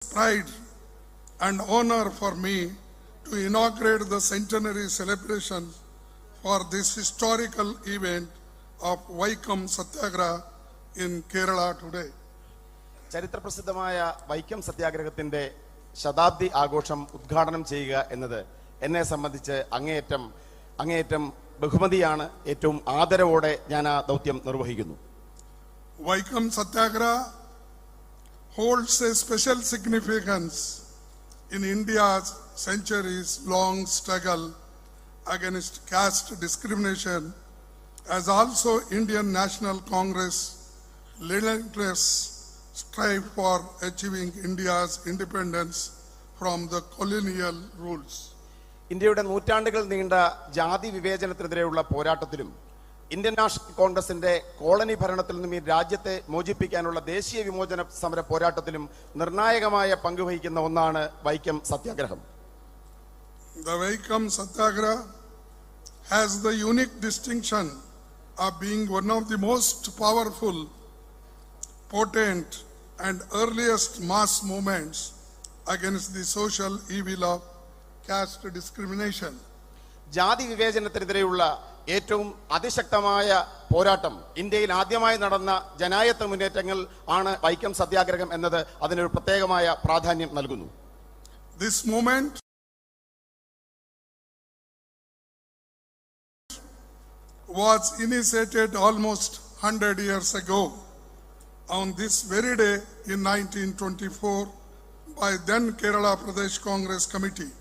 pride and honor for me to inaugurate the centenary celebration for this historical event of Vaikam Satyagraha in Kerala today. ചരിത്രപ്രസിദ്ധമായ വൈക്കം സത്യാഗ്രഹത്തിന്റെ ശതാബ്ദി ആഘോഷം ഉദ്ഘാടനം ചെയ്യുക എന്നത് എന്നെ സംബന്ധിച്ച് അങ്ങേയറ്റം ബഹുമതിയാണ്. ഏറ്റവും ആദരവോടെ ഞാൻ ആ ദൗത്യം നിർവഹിക്കുന്നു. Vaikam Satyagraha holds a special significance in India's centuries-long struggle against caste discrimination, as also Indian National Congress relentless strive for achieving India's independence from the colonial rules. ഇന്ത്യയുടെ നൂറ്റാണ്ടുകൾ നീണ്ട ജാതി വിവേചനത്തിനെതിരെയുള്ള പോരാട്ടത്തിലും ഇന്ത്യൻ നാഷണൽ കോൺഗ്രസിന്റെ കോളനി ഭരണത്തിൽ നിന്നും ഈ രാജ്യത്തെ മോചിപ്പിക്കാനുള്ള ദേശീയ വിമോചന സമര പോരാട്ടത്തിലും നിർണായകമായ പങ്കുവഹിക്കുന്ന ഒന്നാണ് വൈക്കം സത്യാഗ്രഹം. The Vaikam Satyagraha has the unique distinction of being one of the most powerful, potent and earliest mass movements against the social evil of caste discrimination. ജാതി വിവേചനത്തിനെതിരെയുള്ള ഏറ്റവും അതിശക്തമായ പോരാട്ടം ഇന്ത്യയിൽ ആദ്യമായി നടന്ന ജനായത്ത മുന്നേറ്റങ്ങൾ ആണ് വൈക്കം സത്യാഗ്രഹം എന്നത് അതിനൊരു പ്രത്യേകമായ പ്രാധാന്യം നൽകുന്നു. This movement was initiated almost 100 years ago on this very day in 1924 by then Kerala Pradesh Congress Committee.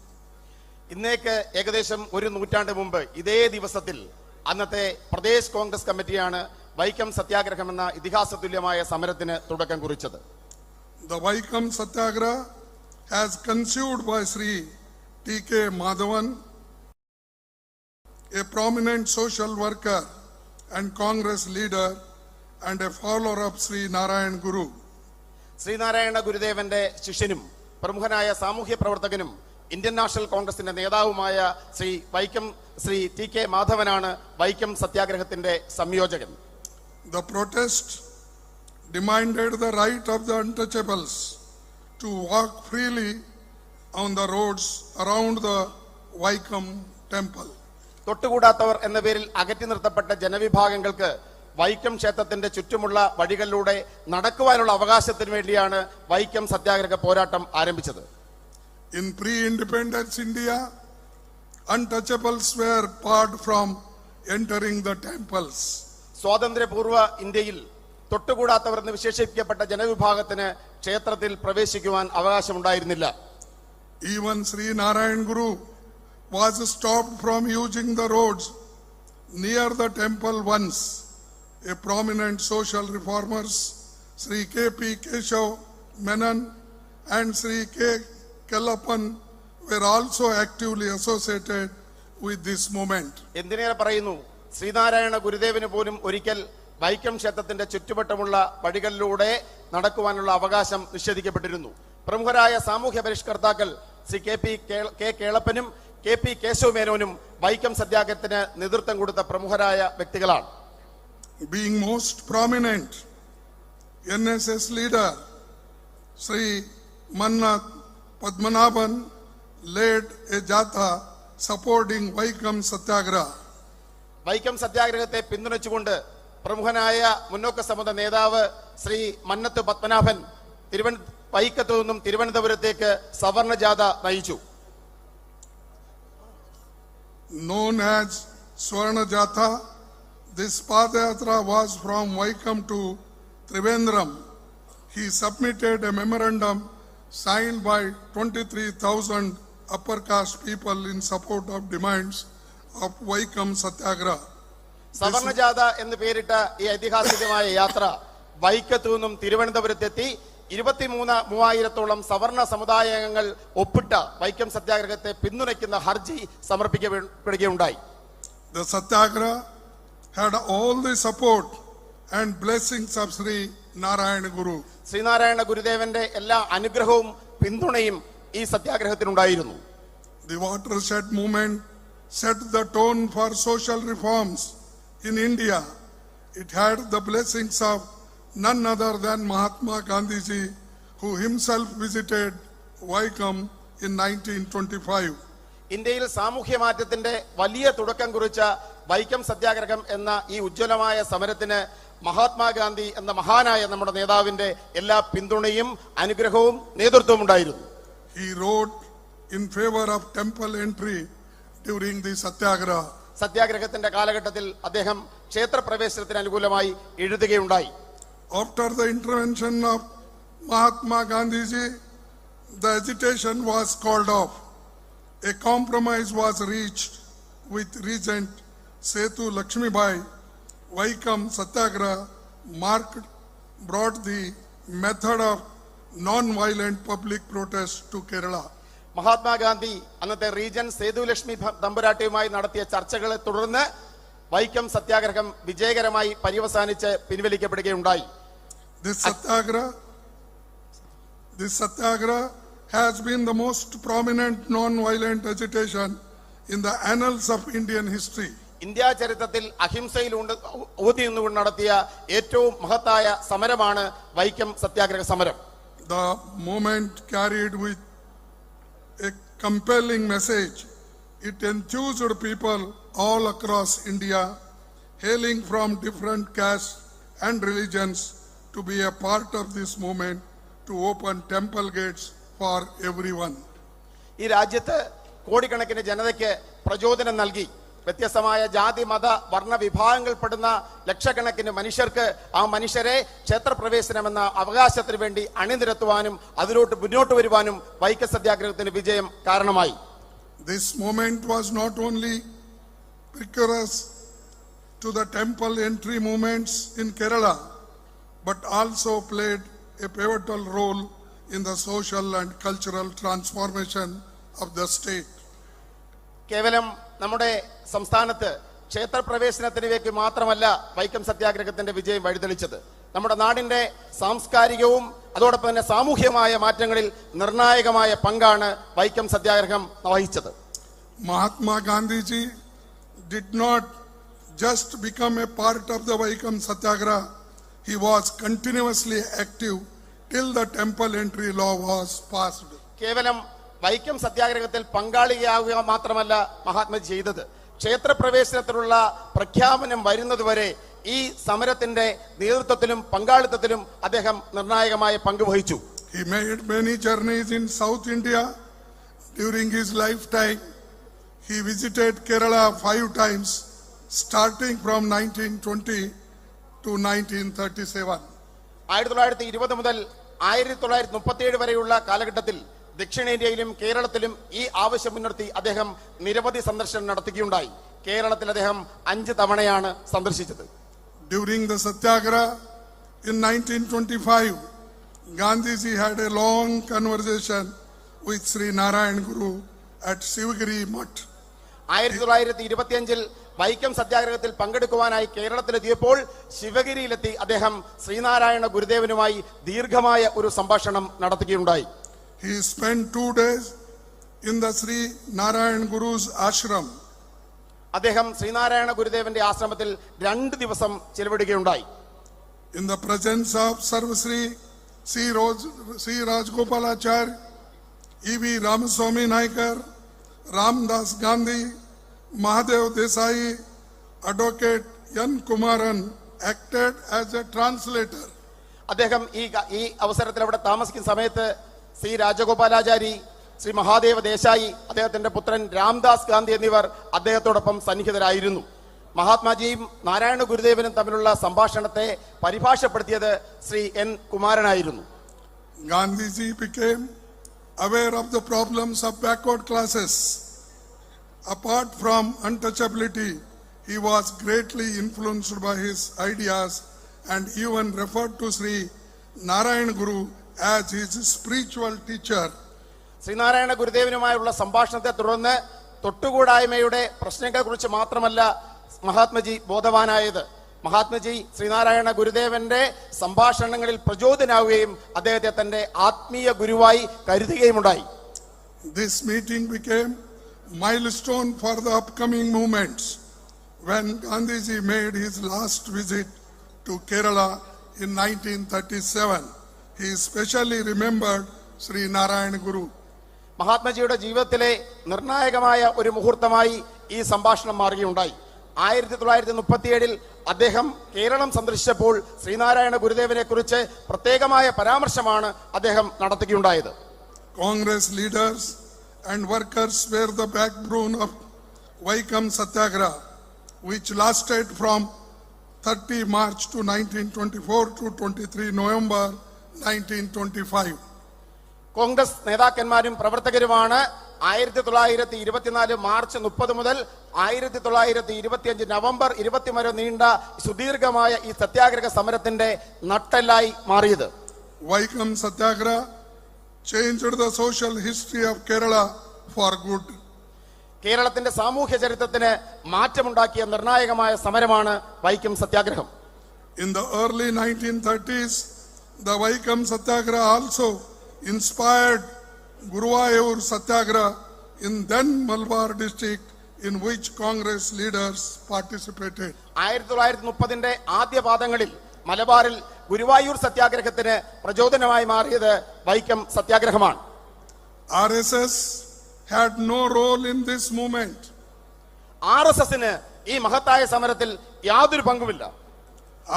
ഇന്നേക്ക് ഏകദേശം ഒരു നൂറ്റാണ്ട് മുമ്പ് ഇതേ ദിവസത്തിൽ അന്നത്തെ പ്രദേശ് കോൺഗ്രസ് കമ്മിറ്റിയാണ് വൈക്കം സത്യാഗ്രഹം എന്ന ഇതിഹാസതുല്യമായ സമരത്തിന് തുടക്കം കുറിച്ചത്. The Vaikam Satyagraha has conceived by Sri T.K. Madhavan, a prominent social worker and Congress leader and a follower of Sri Narayan Guru. Sreenarayana ഗുരുദേവന്റെ ശിഷ്യനും പ്രമുഖനായ സാമൂഹ്യ പ്രവർത്തകനും ഇന്ത്യൻ നാഷണൽ കോൺഗ്രസിന്റെ നേതാവുമായ ശ്രീ ടി കെ മാധവനാണ് വൈക്കം സത്യാഗ്രഹത്തിന്റെ സംയോജകൻ. The protest demanded the right of the untouchables to walk freely on the roads around the Vaikam temple. തൊട്ടുകൂടാത്തവർ എന്ന പേരിൽ അകറ്റി നിർത്തപ്പെട്ട ജനവിഭാഗങ്ങൾക്ക് വൈക്കം ക്ഷേത്രത്തിന്റെ ചുറ്റുമുള്ള വഴികളിലൂടെ നടക്കുവാനുള്ള അവകാശത്തിന് വേണ്ടിയാണ് വൈക്കം സത്യാഗ്രഹ പോരാട്ടം ആരംഭിച്ചത്. In pre-independence India, untouchables were barred from entering the temples. സ്വാതന്ത്ര്യപൂർവ്വ ഇന്ത്യയിൽ തൊട്ടുകൂടാത്തവർ എന്ന് വിശേഷിപ്പിക്കപ്പെട്ട ജനവിഭാഗത്തിന് ക്ഷേത്രത്തിൽ പ്രവേശിക്കുവാൻ അവകാശമുണ്ടായിരുന്നില്ല. Even Sri Narayan Guru was stopped from using the roads near the temple once. A prominent social reformers, Sri K.P. Keshav Menon and Sri K. Kelappan were also actively associated with this movement. എന്തിനേറെ പറയുന്നു, ശ്രീനാരായണ ഗുരുദേവന് പോലും ഒരിക്കൽ വൈക്കം ക്ഷേത്രത്തിന്റെ ചുറ്റുവട്ടമുള്ള വഴികളിലൂടെ നടക്കുവാനുള്ള അവകാശം നിഷേധിക്കപ്പെട്ടിരുന്നു. പ്രമുഖരായ സാമൂഹ്യ പരിഷ്കർത്താക്കൾ ശ്രീ കെ കേളപ്പനും കെ പി കേശവ മേനോനും വൈക്കം സത്യാഗ്രഹത്തിന് നേതൃത്വം കൊടുത്ത പ്രമുഖരായ വ്യക്തികളാണ്. Being most prominent, NSS leader Sri Mannath Padmanabhan led a jatha supporting Vaikam Satyagraha. Vaikom സത്യാഗ്രഹത്തെ പിന്തുണച്ചുകൊണ്ട് പ്രമുഖനായ മുന്നോക്ക സമുദായ നേതാവ് ശ്രീ മന്നത്ത് പത്മനാഭൻ വൈക്കത്തു നിന്നും തിരുവനന്തപുരത്തേക്ക് സവർണ ജാഥ നയിച്ചു. Known as Swarna Jatha, this Padayatra was from Vaikam to Trivandrum. He submitted a memorandum signed by 23,000 upper caste people in support of demands of Vaikam Satyagraha. സവർണ ജാഥ എന്ന് പേരിട്ട ഈ ഐതിഹാസികമായ യാത്ര വൈക്കത്തു നിന്നും തിരുവനന്തപുരത്തെത്തി 23,000 സവർണ സമുദായാംഗങ്ങൾ ഒപ്പിട്ട വൈക്കം സത്യാഗ്രഹത്തെ പിന്തുണയ്ക്കുന്ന ഹർജി സമർപ്പിക്കപ്പെടുകയുണ്ടായി. The Satyagraha had all the support and blessings of Sri Narayana Guru. Sreenarayana ഗുരുദേവന്റെ എല്ലാ അനുഗ്രഹവും പിന്തുണയും ഈ സത്യാഗ്രഹത്തിനുണ്ടായിരുന്നു. The watershed movement set the tone for social reforms in India. It had the blessings of none other than Mahatma Gandhi ji, who himself visited Vaikam in 1925. ഇന്ത്യയിൽ സാമൂഹ്യ മാറ്റത്തിന്റെ വലിയ തുടക്കം കുറിച്ച വൈക്കം സത്യാഗ്രഹം എന്ന ഈ ഉജ്ജ്വലമായ സമരത്തിന് മഹാത്മാഗാന്ധി എന്ന മഹാനായ നമ്മുടെ നേതാവിന്റെ എല്ലാ പിന്തുണയും അനുഗ്രഹവും നേതൃത്വവും ഉണ്ടായിരുന്നു. He wrote in favor of temple entry during the satyagraha. സത്യാഗ്രഹത്തിന്റെ കാലഘട്ടത്തിൽ അദ്ദേഹം ക്ഷേത്രപ്രവേശനത്തിന് അനുകൂലമായി എഴുതുകയുണ്ടായി. After the intervention of Mahatma Gandhiji, the agitation was called off. A compromise was reached with Regent Sethu Lakshmibai. Vaikam Satyagraha brought the method of non-violent public protest to Kerala. Mahatma Gandhi അന്നത്തെ region Sethu Lakshmi തമ്പുരാട്ടിയുമായി നടത്തിയ ചർച്ചകളെ തുടർന്ന് വൈക്കം സത്യാഗ്രഹം വിജയകരമായി പര്യവസാനിച്ച് പിൻവലിക്കപ്പെടുകയുണ്ടായി. This satyagraha has been the most prominent non-violent agitation in the annals of Indian history. India ചരിത്രത്തിൽ അഹിംസയിൽ ഊന്നി നിന്നുകൊണ്ട് നടത്തിയ ഏറ്റവും മഹത്തായ സമരമാണ് വൈക്കം സത്യാഗ്രഹ സമരം. The movement carried with a compelling message. It enthused people all across India, hailing from different castes and religions, to be a part of this movement to open temple gates for everyone. ഈ രാജ്യത്ത് കോടിക്കണക്കിന് ജനതയ്ക്ക് പ്രചോദനം നൽകി. വ്യത്യസ്തമായ ജാതി മത വർണ്ണ വിഭാഗങ്ങൾപ്പെടുന്ന ലക്ഷക്കണക്കിന് മനുഷ്യർക്ക് ആ മനുഷ്യരെ ക്ഷേത്രപ്രവേശനം എന്ന അവകാശത്തിന് വേണ്ടി അണിനിരത്തുവാനും അതിലോട്ട് മുന്നോട്ട് വരുവാനും വൈക്കം സത്യാഗ്രഹത്തിന് വിജയം കാരണമായി. This movement was not only precursor to the temple entry movements in Kerala, but also played a pivotal role in the social and cultural transformation of the state. കേവലം നമ്മുടെ സംസ്ഥാനത്ത് ക്ഷേത്രപ്രവേശനത്തിലേക്ക് മാത്രമല്ല വൈക്കം സത്യാഗ്രഹത്തിന്റെ വിജയം വഴിതെളിച്ചത്. നമ്മുടെ നാടിന്റെ സാംസ്കാരികവും അതോടൊപ്പം തന്നെ സാമൂഹ്യമായ മാറ്റങ്ങളിൽ നിർണായകമായ പങ്കാണ് വൈക്കം സത്യാഗ്രഹം വഹിച്ചത്. Mahatma Gandhiji did not just become a part of the Vaikam Satyagraha. He was continuously active till the temple entry law was passed. കേവലം വൈക്കം സത്യാഗ്രഹത്തിൽ പങ്കാളിയാവുക മാത്രമല്ല മഹാത്മജി ചെയ്തത്, ക്ഷേത്രപ്രവേശനത്തിലുള്ള പ്രഖ്യാപനം വരുന്നതുവരെ ഈ സമരത്തിന്റെ നേതൃത്വത്തിലും പങ്കാളിത്തത്തിലും അദ്ദേഹം നിർണായകമായ പങ്ക് വഹിച്ചു. He made many journeys in South India during his lifetime. He visited Kerala 5 times, starting from 1920 to 1937. 1920 മുതൽ 1937 വരെയുള്ള കാലഘട്ടത്തിൽ ദക്ഷിണേന്ത്യയിലും കേരളത്തിലും ഈ ആവശ്യം മുൻനിർത്തി അദ്ദേഹം നിരവധി സന്ദർശനം നടത്തുകയുണ്ടായി. കേരളത്തിൽ അദ്ദേഹം 5 തവണയാണ് സന്ദർശിച്ചത്. During the Satyagraha in 1925, Gandhiji had a long conversation with Sri Narayan Guru at Sivagiri Mutt. 1925 Vaikom സത്യാഗ്രഹത്തിൽ പങ്കെടുക്കുവാനായി കേരളത്തിലെത്തിയപ്പോൾ ശിവഗിരിയിലെത്തി അദ്ദേഹം ശ്രീനാരായണ ഗുരുദേവനുമായി ദീർഘമായ ഒരു സംഭാഷണം നടത്തുകയുണ്ടായി. He spent 2 days in the Sri Narayan Guru's ashram. അദ്ദേഹം ശ്രീനാരായണ ഗുരുദേവന്റെ ആശ്രമത്തിൽ 2 ദിവസം ചിലവിടുകയുണ്ടായി. In the presence of Sarvasri Sri Rajgopalacharya, E.V. Ramaswamy Naikar, Ramdas Gandhi, Mahadev Desai, Advocate N. Kumaran acted as a translator. അദ്ദേഹം ഈ അവസരത്തിൽ അവിടെ താമസിക്കുന്ന സമയത്ത് ശ്രീ രാജഗോപാലാചാരി, ശ്രീ മഹാദേവ ദേശായി, അദ്ദേഹത്തിന്റെ പുത്രൻ രാംദാസ് ഗാന്ധി എന്നിവർ അദ്ദേഹത്തോടൊപ്പം സന്നിഹിതരായിരുന്നു. മഹാത്മാജിയും നാരായണ ഗുരുദേവനും തമ്മിലുള്ള സംഭാഷണത്തെ പരിഭാഷപ്പെടുത്തിയത് ശ്രീ എൻ കുമാരനായിരുന്നു. Gandhiji became aware of the problems of backward classes. Apart from untouchability, he was greatly influenced by his ideas and even referred to Sri Narayan Guru as his spiritual teacher. Sreenarayana ഗുരുദേവനുമായുള്ള സംഭാഷണത്തെ തുടർന്ന് തൊട്ടുകൂടായ്മയുടെ പ്രശ്നങ്ങളെക്കുറിച്ച് മാത്രമല്ല മഹാത്മജി ബോധവാനായത്. മഹാത്മജി ശ്രീനാരായണ ഗുരുദേവന്റെ സംഭാഷണങ്ങളിൽ പ്രചോദനാവുകയും അദ്ദേഹത്തെ തന്റെ ആത്മീയ ഗുരുവായി കരുതുകയുമുണ്ടായി. This meeting became milestone for the upcoming movements. When Gandhiji made his last visit to Kerala in 1937, he specially remembered Sri Narayan Guru. മഹാത്മജിയുടെ ജീവിതത്തിലെ നിർണായകമായ ഒരു മുഹൂർത്തമായി ഈ സംഭാഷണം മാറുകയുണ്ടായി. 1937 അദ്ദേഹം കേരളം സന്ദർശിച്ചപ്പോൾ ശ്രീനാരായണ ഗുരുദേവനെ കുറിച്ച് പ്രത്യേകമായ പരാമർശമാണ് അദ്ദേഹം നടത്തുകയുണ്ടായത്. Congress leaders and workers were the backbone of Vaikam Satyagraha, which lasted from 30 March to 1924 to 23 November 1925. Congress നേതാക്കന്മാരും പ്രവർത്തകരുമാണ് 1924 മാർച്ച് 30 മുതൽ 1925 നവംബർ 20 വരെ നീണ്ട സുദീർഘമായ ഈ സത്യാഗ്രഹ സമരത്തിന്റെ നട്ടെല്ലായി മാറിയത്. Vaikam Satyagraha changed the social history of Kerala for good. കേരളത്തിന്റെ സാമൂഹ്യ ചരിത്രത്തിന് മാറ്റമുണ്ടാക്കിയ നിർണായകമായ സമരമാണ് വൈക്കം സത്യാഗ്രഹം. In the early 1930s, the Vaikam Satyagraha also inspired Guruvayur Satyagraha in then Malabar district, in which Congress leaders participated. 1930 ആദ്യ പാദങ്ങളിൽ മലബാറിൽ ഗുരുവായൂർ സത്യാഗ്രഹത്തിന് പ്രചോദനമായി മാറിയത് Vaikom സത്യാഗ്രഹമാണ്. RSS had no role in this movement. RSSന് ഈ മഹത്തായ സമരത്തിൽ യാതൊരു പങ്കുമില്ല.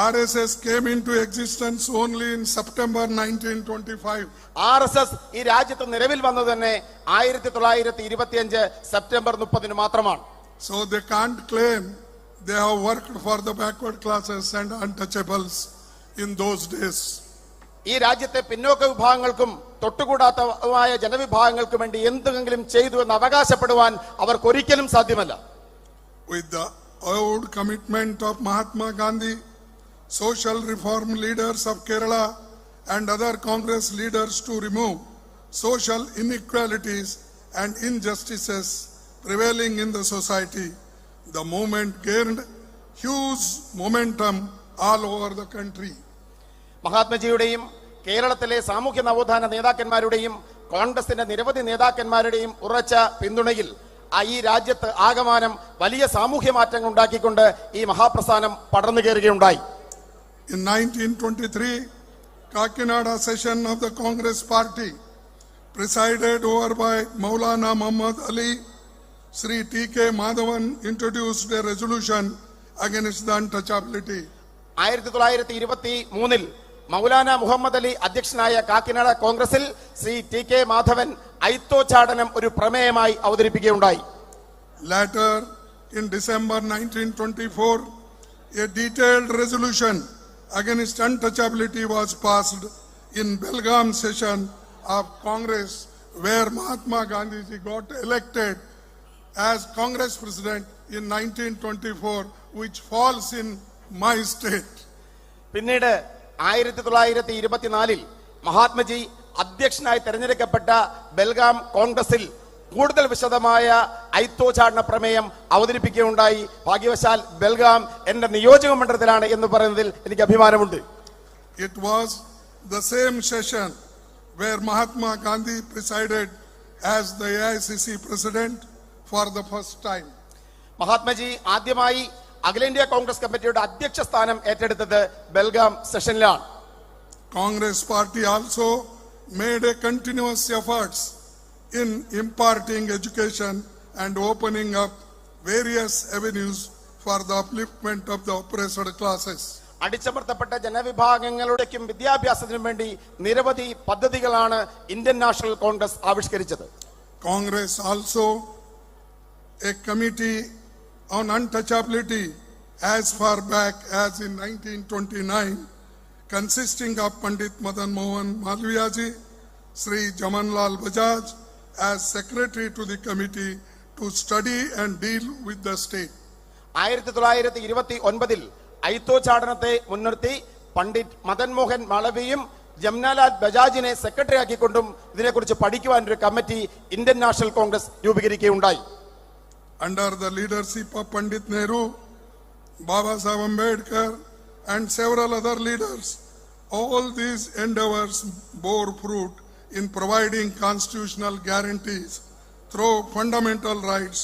RSS came into existence only in September 1925. RSS ഈ രാജ്യത്ത് നിലവിൽ വന്നത് തന്നെ 1925 സെപ്റ്റംബർ 30 മാത്രമാണ്. So they can't claim they have worked for the backward classes and untouchables in those days. ഈ രാജ്യത്തെ പിന്നോക്ക വിഭാഗങ്ങൾക്കും തൊട്ടുകൂടാത്തമായ ജനവിഭാഗങ്ങൾക്കും വേണ്ടി എന്തെങ്കിലും ചെയ്തു എന്ന് അവകാശപ്പെടുവാൻ അവർക്കൊരിക്കലും സാധ്യമല്ല. With the old commitment of Mahatma Gandhi, social reform leaders of Kerala and other Congress leaders to remove social inequalities and injustices prevailing in the society, the movement gained huge momentum all over the country. മഹാത്മജിയുടെയും കേരളത്തിലെ സാമൂഹ്യ നവോത്ഥാന നേതാക്കന്മാരുടെയും കോൺഗ്രസിന്റെ നിരവധി നേതാക്കന്മാരുടെയും ഉറച്ച പിന്തുണയിൽ ഈ രാജ്യത്ത് ആകമാനം വലിയ സാമൂഹ്യ മാറ്റങ്ങൾ ഉണ്ടാക്കിക്കൊണ്ട് ഈ മഹാപ്രസ്ഥാനം പടർന്നു കയറുകയുണ്ടായി. In 1923, Kakinada session of the Congress party, presided over by Maulana Muhammad Ali, Sri T.K. Madhavan introduced a resolution against the untouchability. 1923 Maulana Muhammad Ali അധ്യക്ഷനായ കാക്കിനാട കോൺഗ്രസിൽ ശ്രീ ടി കെ മാധവൻ ഐത്തോച്ചാടനം ഒരു പ്രമേയമായി അവതരിപ്പിക്കുകയുണ്ടായി. Later, in December 1924, a detailed resolution against untouchability was passed in Belgaum session of Congress, where Mahatma Gandhi got elected as Congress president in 1924, which falls in my state. പിന്നീട് 1924 മഹാത്മജി അധ്യക്ഷനായി തെരഞ്ഞെടുക്കപ്പെട്ട ബെൽഗാം കോൺഗ്രസിൽ കൂടുതൽ വിശദമായ ഐത്തോച്ചാടന പ്രമേയം അവതരിപ്പിക്കുകയുണ്ടായി. ഭാഗ്യവശാൽ ബെൽഗാം എന്റെ നിയോജക മണ്ഡലത്തിലാണ് എന്ന് പറയുന്നതിൽ എനിക്ക് അഭിമാനമുണ്ട്. It was the same session where Mahatma Gandhi presided as the AICC president for the first time. Mahatmaji ആദ്യമായി അഖിലേന്ത്യാ കോൺഗ്രസ് കമ്മിറ്റിയുടെ അധ്യക്ഷ സ്ഥാനം ഏറ്റെടുത്തത് Belgaum സെഷനിലാണ്. Congress party also made a continuous efforts in imparting education and opening up various avenues for the upliftment of the oppressed classes. അടിച്ചമർത്തപ്പെട്ട ജനവിഭാഗങ്ങളുടെയും വിദ്യാഭ്യാസത്തിനും വേണ്ടി നിരവധി പദ്ധതികളാണ് ഇന്ത്യൻ നാഷണൽ കോൺഗ്രസ് ആവിഷ്കരിച്ചത്. Congress also a committee on untouchability as far back as in 1929, consisting of Pandit Madan Mohan Malviyaji, Sri Jamanlal Bajaj as secretary to the committee to study and deal with the state. 1929 ഐത്തോച്ചാടനത്തെ മുൻനിർത്തി പണ്ഡിറ്റ് മദൻ മോഹൻ മാളവിയും ജംനാലാൽ ബജാജിനെ secretary ആക്കിക്കൊണ്ടും ഇതിനെക്കുറിച്ച് പഠിക്കുവാൻ ഒരു committee Indian National Congress രൂപീകരിക്കുകയുണ്ടായി. Under the leadership of Pandit Nehru, Baba Saheb Ambedkar and several other leaders, all these endeavors bore fruit in providing constitutional guarantees through fundamental rights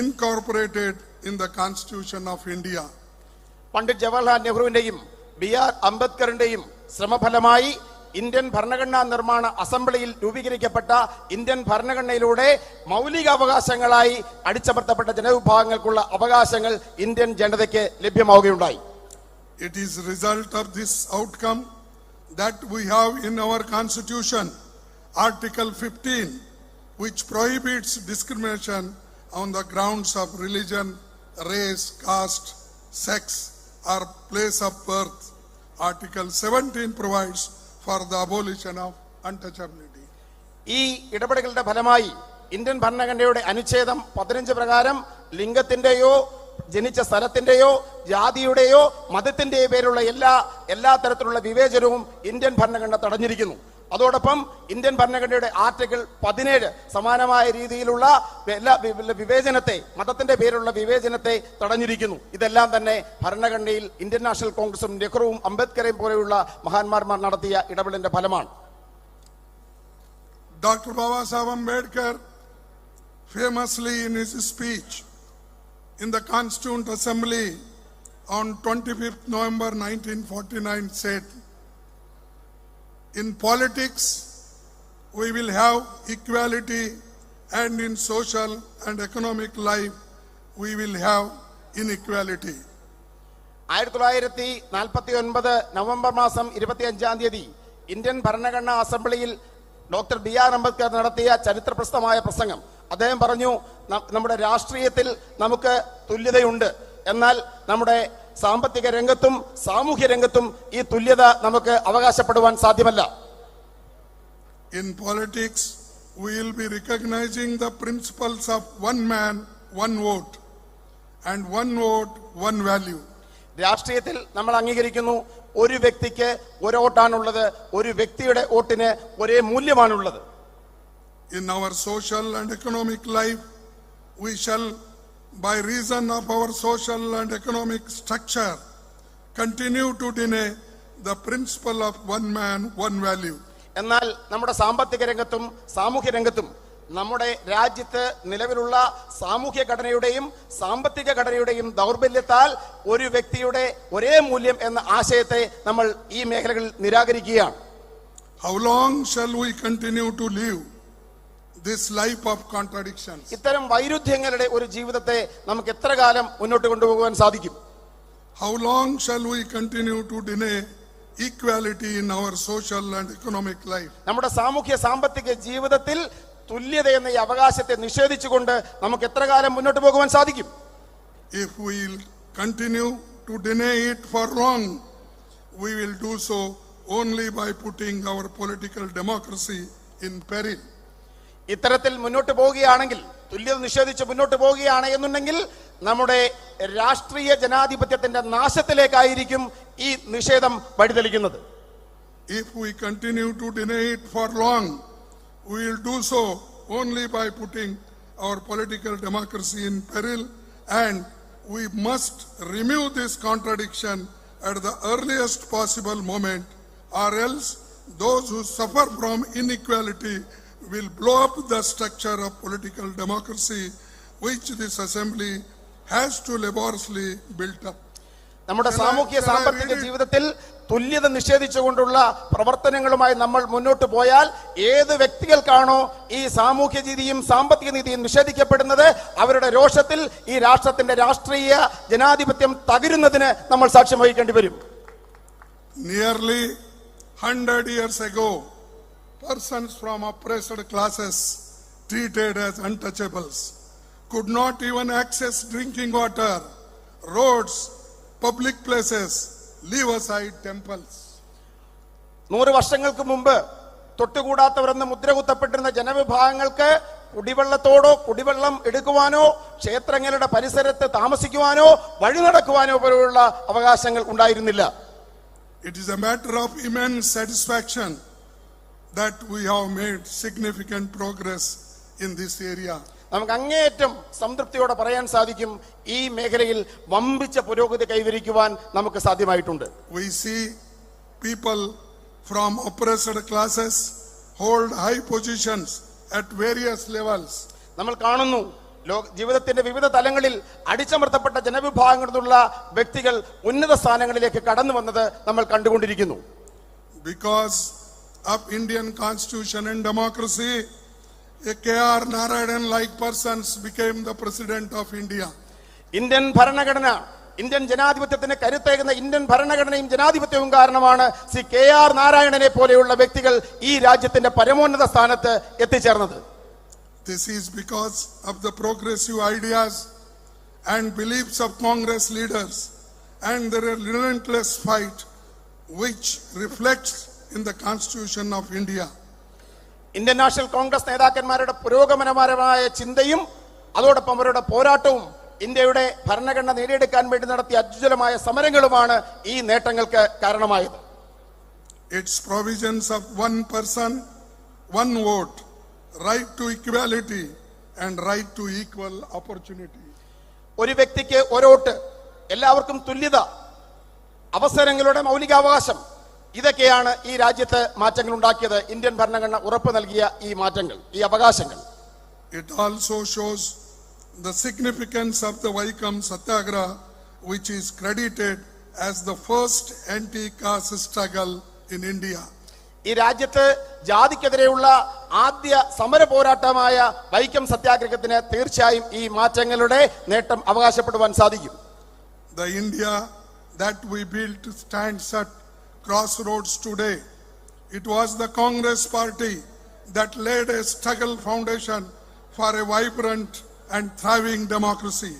incorporated in the Constitution of India. Pandit Jawaharlal നെഹ്റുവിന്റെയും B R അംബേദ്കറിന്റെയും ശ്രമഫലമായി Indian ഭരണഘടനാ നിർമ്മാണ അസംബ്ലിയിൽ രൂപീകരിക്കപ്പെട്ട Indian ഭരണഘടനയിലൂടെ മൗലിക അവകാശങ്ങളായി അടിച്ചമർത്തപ്പെട്ട ജനവിഭാഗങ്ങൾക്കുള്ള അവകാശങ്ങൾ Indian ജനതയ്ക്ക് ലഭ്യമാവുകയുണ്ടായി. It is result of this outcome that we have in our constitution Article 15, which prohibits discrimination on the grounds of religion, race, caste, sex, or place of birth. Article 17 provides for the abolition of untouchability. ഈ ഇടപെടലുകളുടെ ഫലമായി Indian ഭരണഘടനയുടെ അനുച്ഛേദം 15 പ്രകാരം ലിംഗത്തിന്റെയോ ജനിച്ച സ്ഥലത്തിന്റെയോ ജാതിയുടെയോ മതത്തിന്റെയോ പേരുള്ള എല്ലാ തരത്തിലുള്ള വിവേചനവും ഇന്ത്യൻ ഭരണഘടന തടഞ്ഞിരിക്കുന്നു. അതോടൊപ്പം ഇന്ത്യൻ ഭരണഘടനയുടെ ആർട്ടിക്കിൾ 17 സമാനമായ രീതിയിലുള്ള എല്ലാ വിവേചനത്തെ, മതത്തിന്റെ പേരുള്ള വിവേചനത്തെ തടഞ്ഞിരിക്കുന്നു. ഇതെല്ലാം തന്നെ ഭരണഘടനയിൽ ഇന്ത്യൻ നാഷണൽ കോൺഗ്രസും നെഹ്റുവും അംബേദ്കറേയും പോലെയുള്ള മഹാന്മാർ നടത്തിയ ഇടപെടലിന്റെ ഫലമാണ്. Dr. Baba Saheb Ambedkar famously in his speech in the Constituent Assembly on 25th November 1949 said, "In politics, we will have equality, and in social and economic life, we will have inequality." 1949 November മാസം 25 തീയതി Indian ഭരണഘടനാ അസംബ്ലിയിൽ doctor B.R. Ambedkar നടത്തിയ ചരിത്രപ്രസിദ്ധമായ പ്രസംഗം. അദ്ദേഹം പറഞ്ഞു, നമ്മുടെ രാഷ്ട്രീയത്തിൽ നമുക്ക് തുല്യതയുണ്ട്, എന്നാൽ നമ്മുടെ സാമ്പത്തിക രംഗത്തും സാമൂഹ്യ രംഗത്തും ഈ തുല്യത നമുക്ക് അവകാശപ്പെടുവാൻ സാധ്യമല്ല. In politics, we will be recognizing the principles of one man, one vote, and one vote, one value. രാഷ്ട്രീയത്തിൽ നമ്മൾ അംഗീകരിക്കുന്നു, ഒരു വ്യക്തിക്ക് ഒരു വോട്ടാണുള്ളത്, ഒരു വ്യക്തിയുടെ വോട്ടിന് ഒരേ മൂല്യമാണുള്ളത്. In our social and economic life, we shall, by reason of our social and economic structure, continue to deny the principle of one man, one value. എന്നാൽ നമ്മുടെ സാമ്പത്തിക രംഗത്തും സാമൂഹ്യ രംഗത്തും നമ്മുടെ രാജ്യത്ത് നിലവിലുള്ള സാമൂഹ്യ ഘടനയുടെയും സാമ്പത്തിക ഘടനയുടെയും ദൗർബല്യത്താൽ ഒരു വ്യക്തിയുടെ ഒരേ മൂല്യം എന്ന ആശയത്തെ നമ്മൾ ഈ മേഖലകളിൽ നിരാകരിക്കുകയാണ്. How long shall we continue to live this life of contradictions? ഇത്തരം വൈരുദ്ധ്യങ്ങളുടെ ഒരു ജീവിതത്തെ നമുക്ക് എത്ര കാലം മുന്നോട്ട് കൊണ്ടുപോകാൻ സാധിക്കും? How long shall we continue to deny equality in our social and economic life? നമ്മുടെ സാമൂഹ്യ സാമ്പത്തിക ജീവിതത്തിൽ തുല്യത എന്ന ഈ അവകാശത്തെ നിഷേധിച്ചുകൊണ്ട് നമുക്ക് എത്ര കാലം മുന്നോട്ട് പോകുവാൻ സാധിക്കും? If we continue to deny it for long, we will do so only by putting our political democracy in peril. ഇത്തരത്തിൽ മുന്നോട്ട് പോവുകയാണെങ്കിൽ, തുല്യത നിഷേധിച്ച് മുന്നോട്ട് പോവുകയാണ് എന്നുണ്ടെങ്കിൽ നമ്മുടെ രാഷ്ട്രീയ ജനാധിപത്യത്തിന്റെ നാശത്തിലേക്കായിരിക്കും ഈ നിഷേധം വഴിതെളിക്കുന്നത്. If we continue to deny it for long, we will do so only by putting our political democracy in peril, and we must remove this contradiction at the earliest possible moment, or else those who suffer from inequality will blow up the structure of political democracy which this assembly has to laboriously build up. നമ്മുടെ സാമൂഹ്യ സാമ്പത്തിക ജീവിതത്തിൽ തുല്യത നിഷേധിച്ചുകൊണ്ടുള്ള പ്രവർത്തനങ്ങളുമായി നമ്മൾ മുന്നോട്ട് പോയാൽ ഏത് വ്യക്തികൾക്കാണോ ഈ സാമൂഹ്യ നീതിയും സാമ്പത്തിക നീതിയും നിഷേധിക്കപ്പെടുന്നത്, അവരുടെ രോഷത്തിൽ ഈ രാഷ്ട്രത്തിന്റെ രാഷ്ട്രീയ ജനാധിപത്യം തകരുന്നതിന് നമ്മൾ സാക്ഷ്യം വഹിക്കേണ്ടി വരും. Nearly 100 years ago, persons from oppressed classes treated as untouchables could not even access drinking water, roads, public places, leave aside temples. 100 വർഷങ്ങൾക്ക് മുമ്പ് തൊട്ടുകൂടാത്തവരെന്ന് മുദ്രകുത്തപ്പെട്ടിരുന്ന ജനവിഭാഗങ്ങൾക്ക് കുടിവെള്ളത്തോടോ കുടിവെള്ളം എടുക്കുവാനോ ക്ഷേത്രങ്ങളുടെ പരിസരത്ത് താമസിക്കുവാനോ വഴി നടക്കുവാനോ പോലുള്ള അവകാശങ്ങൾ ഉണ്ടായിരുന്നില്ല. It is a matter of immense satisfaction that we have made significant progress in this area. നമുക്ക് അങ്ങേയറ്റം സംതൃപ്തിയോടെ പറയാൻ സാധിക്കും, ഈ മേഖലയിൽ വമ്പിച്ച പുരോഗതി കൈവരിക്കുവാൻ നമുക്ക് സാധ്യമായിട്ടുണ്ട്. We see people from oppressed classes hold high positions at various levels. നമ്മൾ കാണുന്നു, ജീവിതത്തിന്റെ വിവിധ തലങ്ങളിൽ അടിച്ചമർത്തപ്പെട്ട ജനവിഭാഗങ്ങളിലുള്ള വ്യക്തികൾ ഉന്നത സ്ഥാനങ്ങളിലേക്ക് കടന്നു വന്നത് നമ്മൾ കണ്ടുകൊണ്ടിരിക്കുന്നു. Because of Indian Constitution and democracy, a K.R. Narayanan-like persons became the President of India. Indian ഭരണഘടന, ഇന്ത്യൻ ജനാധിപത്യത്തിന് കരുത്തേകുന്ന ഇന്ത്യൻ ഭരണഘടനയും ജനാധിപത്യവും കാരണമാണ് ശ്രീ കെ.ആർ. നാരായണനെ പോലെയുള്ള വ്യക്തികൾ ഈ രാജ്യത്തിന്റെ പരമോന്നത സ്ഥാനത്ത് എത്തിച്ചേർന്നത്. This is because of the progressive ideas and beliefs of Congress leaders and their relentless fight, which reflects in the Constitution of India. Indian National Congress നേതാക്കന്മാരുടെ പുരോഗമനപരമായ ചിന്തയും അതോടൊപ്പം അവരുടെ പോരാട്ടവും ഇന്ത്യയുടെ ഭരണഘടന നേടിയെടുക്കാൻ വേണ്ടി നടത്തിയ അത്യുജ്വലമായ സമരങ്ങളുമാണ് ഈ നേട്ടങ്ങൾക്ക് കാരണമായത്. Its provisions of one person, one vote, right to equality and right to equal opportunity. ഒരു വ്യക്തിക്ക് ഒരോട്ട്, എല്ലാവർക്കും തുല്യത, അവസരങ്ങളുടെ മൗലികാവകാശം, ഇതൊക്കെയാണ് ഈ രാജ്യത്ത് മാറ്റങ്ങൾ ഉണ്ടാക്കിയത്. ഇന്ത്യൻ ഭരണഘടന ഉറപ്പു നൽകിയ ഈ മാറ്റങ്ങൾ, ഈ അവകാശങ്ങൾ. It also shows the significance of the Vaikam Satyagraha, which is credited as the first anti-caste struggle in India. ഈ രാജ്യത്ത് ജാതിക്കെതിരെയുള്ള ആദ്യ സമര പോരാട്ടമായ വൈക്കം സത്യാഗ്രഹത്തിന് തീർച്ചയായും ഈ മാറ്റങ്ങളുടെ നേട്ടം അവകാശപ്പെടുവാൻ സാധിക്കും. The India that we built stands at crossroads today. It was the Congress party that laid a struggle foundation for a vibrant and thriving democracy.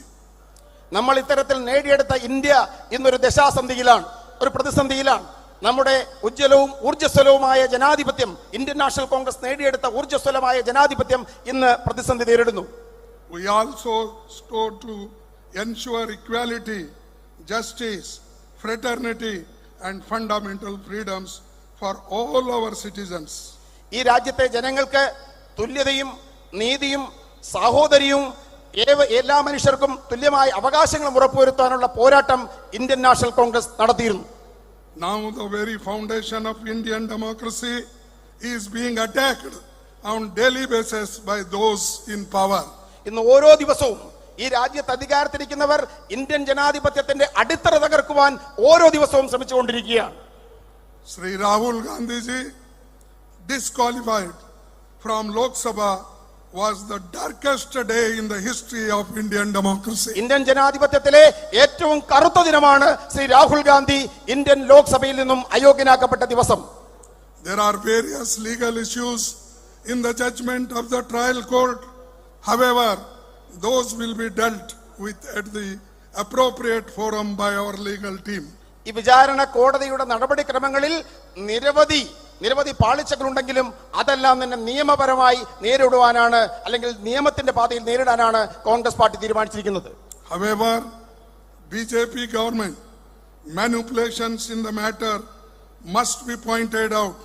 നമ്മൾ ഇത്തരത്തിൽ നേടിയെടുത്ത ഇന്ത്യ ഇന്നൊരു ദശാസന്ധിയിലാണ്, ഒരു പ്രതിസന്ധിയിലാണ്. നമ്മുടെ ഉജ്ജ്വലവും ഊർജ്ജസ്വലവുമായ ജനാധിപത്യം, ഇന്ത്യൻ നാഷണൽ കോൺഗ്രസ് നേടിയെടുത്ത ഊർജ്ജസ്വലമായ ജനാധിപത്യം ഇന്ന് പ്രതിസന്ധി നേരിടുന്നു. We also sought to ensure equality, justice, fraternity and fundamental freedoms for all our citizens. ഈ രാജ്യത്തെ ജനങ്ങൾക്ക് തുല്യതയും നീതിയും സാഹോദര്യവും എല്ലാ മനുഷ്യർക്കും തുല്യമായ അവകാശങ്ങളും ഉറപ്പുവരുത്താനുള്ള പോരാട്ടം ഇന്ത്യൻ നാഷണൽ കോൺഗ്രസ് നടത്തിയിരുന്നു. Now the very foundation of Indian democracy is being attacked on daily basis by those in power. ഇന്ന് ഓരോ ദിവസവും ഈ രാജ്യത്ത് അധികാരത്തിരിക്കുന്നവർ ഇന്ത്യൻ ജനാധിപത്യത്തിന്റെ അടിത്തറ തകർക്കുവാൻ ഓരോ ദിവസവും ശ്രമിച്ചുകൊണ്ടിരിക്കുകയാണ്. Sri Rahul Gandhi ji, disqualified from Lok Sabha, was the darkest day in the history of Indian democracy. Indian ജനാധിപത്യത്തിലെ ഏറ്റവും കറുത്ത ദിനമാണ് ശ്രീ രാഹുൽ ഗാന്ധി ഇന്ത്യൻ ലോക്സഭയിൽ നിന്നും അയോഗ്യനാക്കപ്പെട്ട ദിവസം. There are various legal issues in the judgment of the trial court. However, those will be dealt with at the appropriate forum by our legal team. ഈ വിചാരണ കോടതിയുടെ നടപടിക്രമങ്ങളിൽ നിരവധി പാളിച്ചകളുണ്ടെങ്കിലും അതെല്ലാം തന്നെ നിയമപരമായി നേരിടുവാനാണ്, അല്ലെങ്കിൽ നിയമത്തിന്റെ പാതയിൽ നേരിടാനാണ് കോൺഗ്രസ് പാർട്ടി തീരുമാനിച്ചിരിക്കുന്നത്. However, BJP government manipulations in the matter must be pointed out.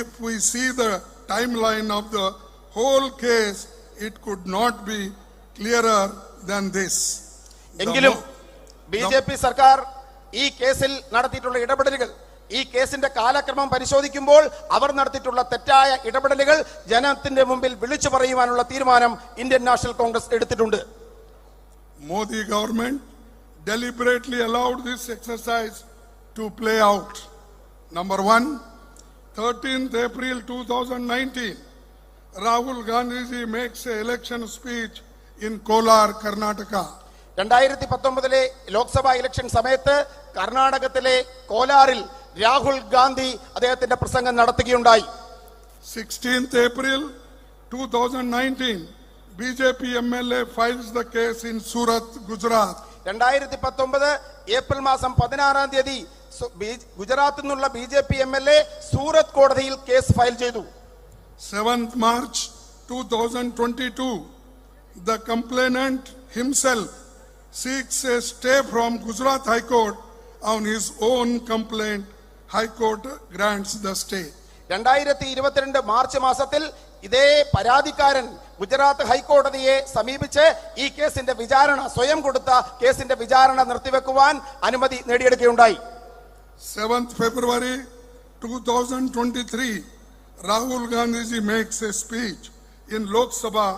If we see the timeline of the whole case, it could not be clearer than this. എങ്കിലും BJP സർക്കാർ ഈ കേസിൽ നടത്തിയിട്ടുള്ള ഇടപെടലുകൾ, ഈ കേസിന്റെ കാലക്രമം പരിശോധിക്കുമ്പോൾ അവർ നടത്തിയിട്ടുള്ള തെറ്റായ ഇടപെടലുകൾ ജനത്തിന്റെ മുമ്പിൽ വിളിച്ചു പറയുവാനുള്ള തീരുമാനം ഇന്ത്യൻ നാഷണൽ കോൺഗ്രസ് എടുത്തിട്ടുണ്ട്. Modi government deliberately allowed this exercise to play out. Number 1, 13th April 2019, Rahul Gandhi makes an election speech in Kolar, Karnataka. 2019 Lok Sabha election സമയത്ത് കർണാടകത്തിലെ കോലാറിൽ രാഹുൽ ഗാന്ധി അദ്ദേഹത്തിന്റെ പ്രസംഗം നടത്തുകയുണ്ടായി. 16th April 2019, BJP MLA files the case in Surat, Gujarat. 2019 April മാസം 16-ാം തീയതി ഗുജറാത്തിൽ നിന്നുള്ള BJP MLA സൂറത്ത് കോടതിയിൽ കേസ് ഫയൽ ചെയ്തു. 7th March 2022, the complainant himself seeks a stay from Gujarat High Court on his own complaint. High Court grants the stay. 2022 March മാസത്തിൽ ഇതേ പരാതിക്കാരൻ ഗുജറാത്ത് ഹൈക്കോടതിയെ സമീപിച്ച് ഈ കേസിന്റെ വിചാരണ, സ്വയം കൊടുത്ത കേസിന്റെ വിചാരണ നിർത്തിവെക്കുവാൻ അനുമതി നേടിയെടുക്കുകയുണ്ടായി. 7th February 2023, Rahul Gandhi makes a speech in Lok Sabha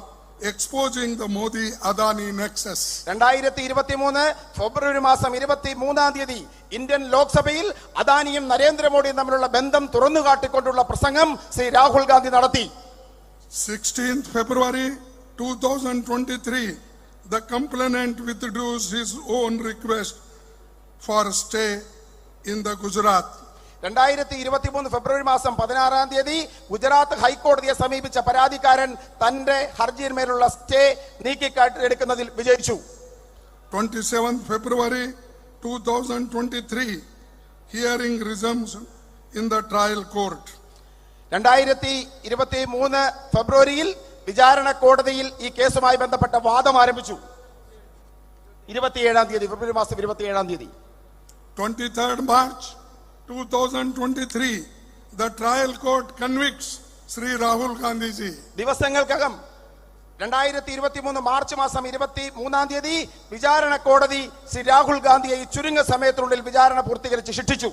exposing the Modi-Adani nexus. 2023 ഫെബ്രുവരി മാസം 23-ാം തീയതി ഇന്ത്യൻ ലോക്സഭയിൽ അദാനിയും നരേന്ദ്രമോദിയും തമ്മിലുള്ള ബന്ധം തുറന്നു കാട്ടിക്കൊണ്ടുള്ള പ്രസംഗം ശ്രീ രാഹുൽ ഗാന്ധി നടത്തി. 16th February 2023, the complainant withdraws his own request for stay in the Gujarat. 2023 ഫെബ്രുവരി മാസം 16-ാം തീയതി ഗുജറാത്ത് ഹൈക്കോടതിയെ സമീപിച്ച പരാതിക്കാരൻ തന്റെ ഹർജിയിന്മേലുള്ള സ്റ്റേ നീക്കിയെടുക്കുന്നതിൽ വിജയിച്ചു. 27th February 2023, hearing resumes in the trial court. 2023 ഫെബ്രുവരിയിൽ വിചാരണ കോടതിയിൽ ഈ കേസുമായി ബന്ധപ്പെട്ട വാദം ആരംഭിച്ചു. 27-ാം തീയതി ഫെബ്രുവരി മാസം 27-ാം തീയതി. 23rd March 2023, the trial court convicts Sri Rahul Gandhi ji. ദിവസങ്ങൾക്കകം 2023 March മാസം 23-ാം തീയതി വിചാരണ കോടതി ശ്രീ രാഹുൽ ഗാന്ധിയെ ഈ ചുരുങ്ങിയ സമയത്തിനുള്ളിൽ വിചാരണ പൂർത്തീകരിച്ച് ശിക്ഷിച്ചു.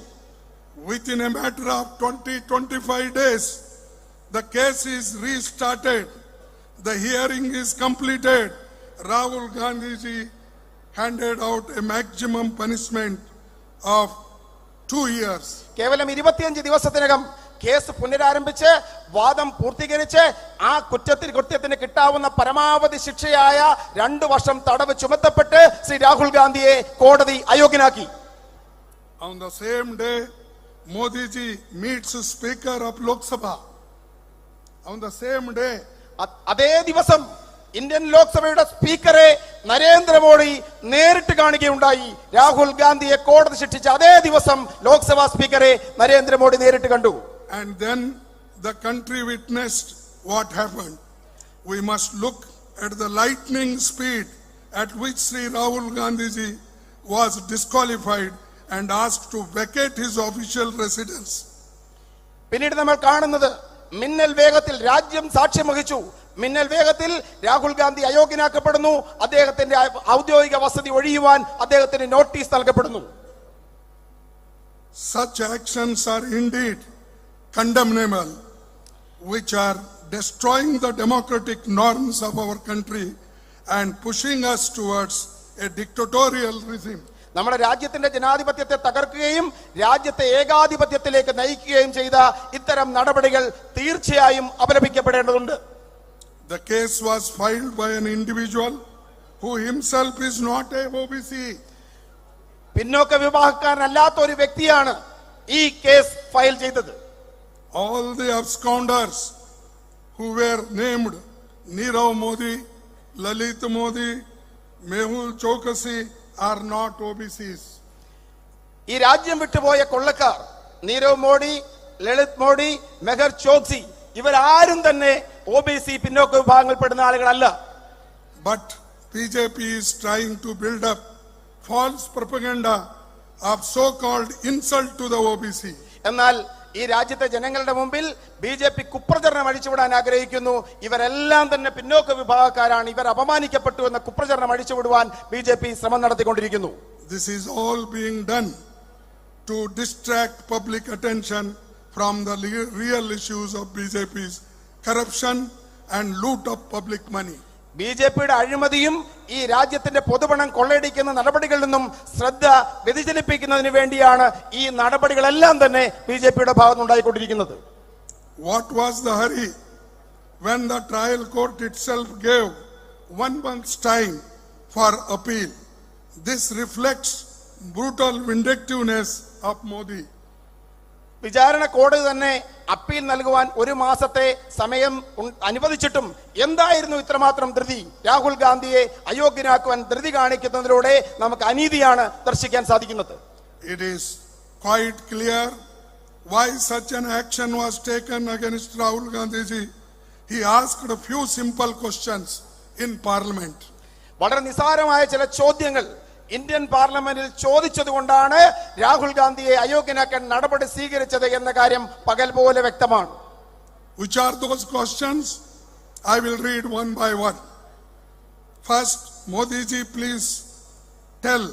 Within a matter of 20-25 days, the case is restarted. The hearing is completed. Rahul Gandhi ji handed out a maximum punishment of 2 years. കേവലം 25 ദിവസത്തിനകം കേസ് പുനരാരംഭിച്ച് വാദം പൂർത്തീകരിച്ച് ആ കൃത്യത്തിന് കിട്ടാവുന്ന പരമാവധി ശിക്ഷയായ 2 വർഷം തടവ് ചുമത്തപ്പെട്ട് ശ്രീ രാഹുൽ ഗാന്ധിയെ കോടതി അയോഗ്യനാക്കി. On the same day, Modi ji meets Speaker of Lok Sabha. On the same day, അതേ ദിവസം ഇന്ത്യൻ ലോക്സഭയുടെ സ്പീക്കറെ നരേന്ദ്രമോദി നേരിട്ട് കാണുകയുണ്ടായി. രാഹുൽ ഗാന്ധിയെ കോടതി ശിക്ഷിച്ച അതേ ദിവസം ലോക്സഭാ സ്പീക്കറെ നരേന്ദ്രമോദി നേരിട്ട് കണ്ടു. And then the country witnessed what happened. We must look at the lightning speed at which Sri Rahul Gandhi ji was disqualified and asked to vacate his official residence. പിന്നീട് നമ്മൾ കാണുന്നത് മിന്നൽ വേഗത്തിൽ രാജ്യം സാക്ഷ്യം വഹിച്ചു. മിന്നൽ വേഗത്തിൽ രാഹുൽ ഗാന്ധി അയോഗ്യനാക്കപ്പെടുന്നു. അദ്ദേഹത്തിന്റെ ഔദ്യോഗിക വസതി ഒഴിയുവാൻ അദ്ദേഹത്തിന് നോട്ടീസ് നൽകപ്പെടുന്നു. Such actions are indeed condemnable, which are destroying the democratic norms of our country and pushing us towards a dictatorial regime. നമ്മുടെ രാജ്യത്തിന്റെ ജനാധിപത്യത്തെ തകർക്കുകയും രാജ്യത്തെ ഏകാധിപത്യത്തിലേക്ക് നയിക്കുകയും ചെയ്ത ഇത്തരം നടപടികൾ തീർച്ചയായും അപലപിക്കപ്പെടേണ്ടതുണ്ട്. The case was filed by an individual who himself is not a OBC. പിന്നോക്ക വിഭാഗക്കാരനല്ലാത്ത ഒരു വ്യക്തിയാണ് ഈ കേസ് ഫയൽ ചെയ്തത്. All the absconders who were named Nirav Modi, Lalit Modi, Mehul Chokasi are not OBCs. ഈ രാജ്യം വിട്ടുപോയ കൊള്ളക്കാർ നീരവ് മോഡി, ലളിത് മോഡി, മെഹർ ചോക്സി ഇവരാരും തന്നെ OBC പിന്നോക്ക വിഭാഗങ്ങളിൽപ്പെടുന്ന ആളുകളല്ല. But BJP is trying to build up false propaganda of so-called insult to the OBC. എന്നാൽ ഈ രാജ്യത്തെ ജനങ്ങളുടെ മുമ്പിൽ BJP കുപ്രചരണം അഴിച്ചുവിടാൻ ആഗ്രഹിക്കുന്നു. ഇവരെല്ലാം തന്നെ പിന്നോക്ക വിഭാഗക്കാരാണ്, ഇവർ അപമാനിക്കപ്പെട്ടു എന്ന കുപ്രചരണം അഴിച്ചുവിടുവാൻ BJP ശ്രമം നടത്തിക്കൊണ്ടിരിക്കുന്നു. This is all being done to distract public attention from the real issues of BJP's corruption and loot of public money. BJPയുടെ അഴിമതിയും ഈ രാജ്യത്തിന്റെ പൊതുപണം കൊള്ളയടിക്കുന്ന നടപടികളിൽ നിന്നും ശ്രദ്ധ വ്യതിചലിപ്പിക്കുന്നതിന് വേണ്ടിയാണ് ഈ നടപടികളെല്ലാം തന്നെ BJPയുടെ ഭാഗത്തുനിന്നുണ്ടായിക്കൊണ്ടിരിക്കുന്നത്. What was the hurry when the trial court itself gave 1 month's time for appeal? This reflects brutal vindictiveness of Modi. വിചാരണ കോടതി തന്നെ അപ്പീൽ നൽകുവാൻ 1 മാസത്തെ സമയം അനുവദിച്ചിട്ടും എന്തായിരുന്നു ഇത്രമാത്രം ധൃതി? രാഹുൽ ഗാന്ധിയെ അയോഗ്യനാക്കുവാൻ ധൃതി കാണിക്കുന്നതിലൂടെ നമുക്ക് അനീതിയാണ് ദർശിക്കാൻ സാധിക്കുന്നത്. It is quite clear why such an action was taken against Rahul Gandhi ji. He asked a few simple questions in parliament. വളരെ നിസ്സാരമായ ചില ചോദ്യങ്ങൾ ഇന്ത്യൻ പാർലമെന്റിൽ ചോദിച്ചതുകൊണ്ടാണ് രാഹുൽ ഗാന്ധിയെ അയോഗ്യനാക്കാൻ നടപടി സ്വീകരിച്ചത് എന്ന കാര്യം പകൽ പോലെ വ്യക്തമാണ്. Which are those questions? I will read one by one. First, Modi ji, please tell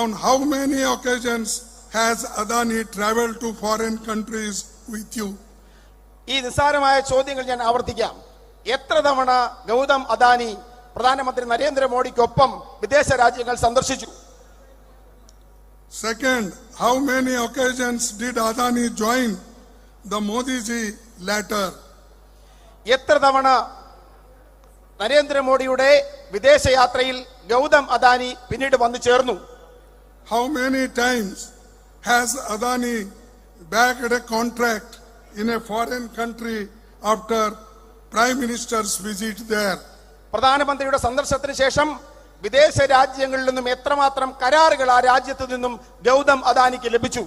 on how many occasions has Adani traveled to foreign countries with you? ഈ നിസ്സാരമായ ചോദ്യങ്ങൾ ഞാൻ ആവർത്തിക്കാം. എത്ര തവണ ഗൗതം അദാനി പ്രധാനമന്ത്രി നരേന്ദ്രമോദിക്കൊപ്പം വിദേശ രാജ്യങ്ങൾ സന്ദർശിച്ചു? Second, how many occasions did Adani join the Modi ji latter? എത്ര തവണ നരേന്ദ്രമോദിയുടെ വിദേശയാത്രയിൽ ഗൗതം അദാനി പിന്നീട് വന്നു ചേർന്നു? How many times has Adani bagged a contract in a foreign country after Prime Minister's visit there? പ്രധാനമന്ത്രിയുടെ സന്ദർശനത്തിന് ശേഷം വിദേശ രാജ്യങ്ങളിൽ നിന്നും എത്രമാത്രം കരാറുകൾ ആ രാജ്യത്തു നിന്നും ഗൗതം അദാനിക്ക് ലഭിച്ചു?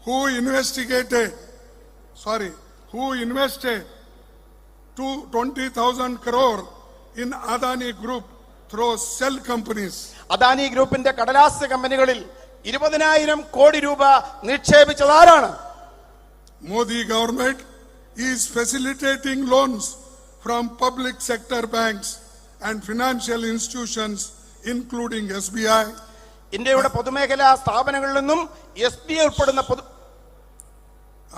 Who invested 20,000 crore in Adani Group through shell companies? Adani ഗ്രൂപ്പിന്റെ കടലാസ് കമ്പനികളിൽ 20,000 കോടി രൂപ നിക്ഷേപിച്ചതാരാണ്? Modi government is facilitating loans from public sector banks and financial institutions including SBI. ഇന്ത്യയുടെ പൊതുമേഖലാ സ്ഥാപനങ്ങളിൽ നിന്നും SBI ഉൾപ്പെടുന്ന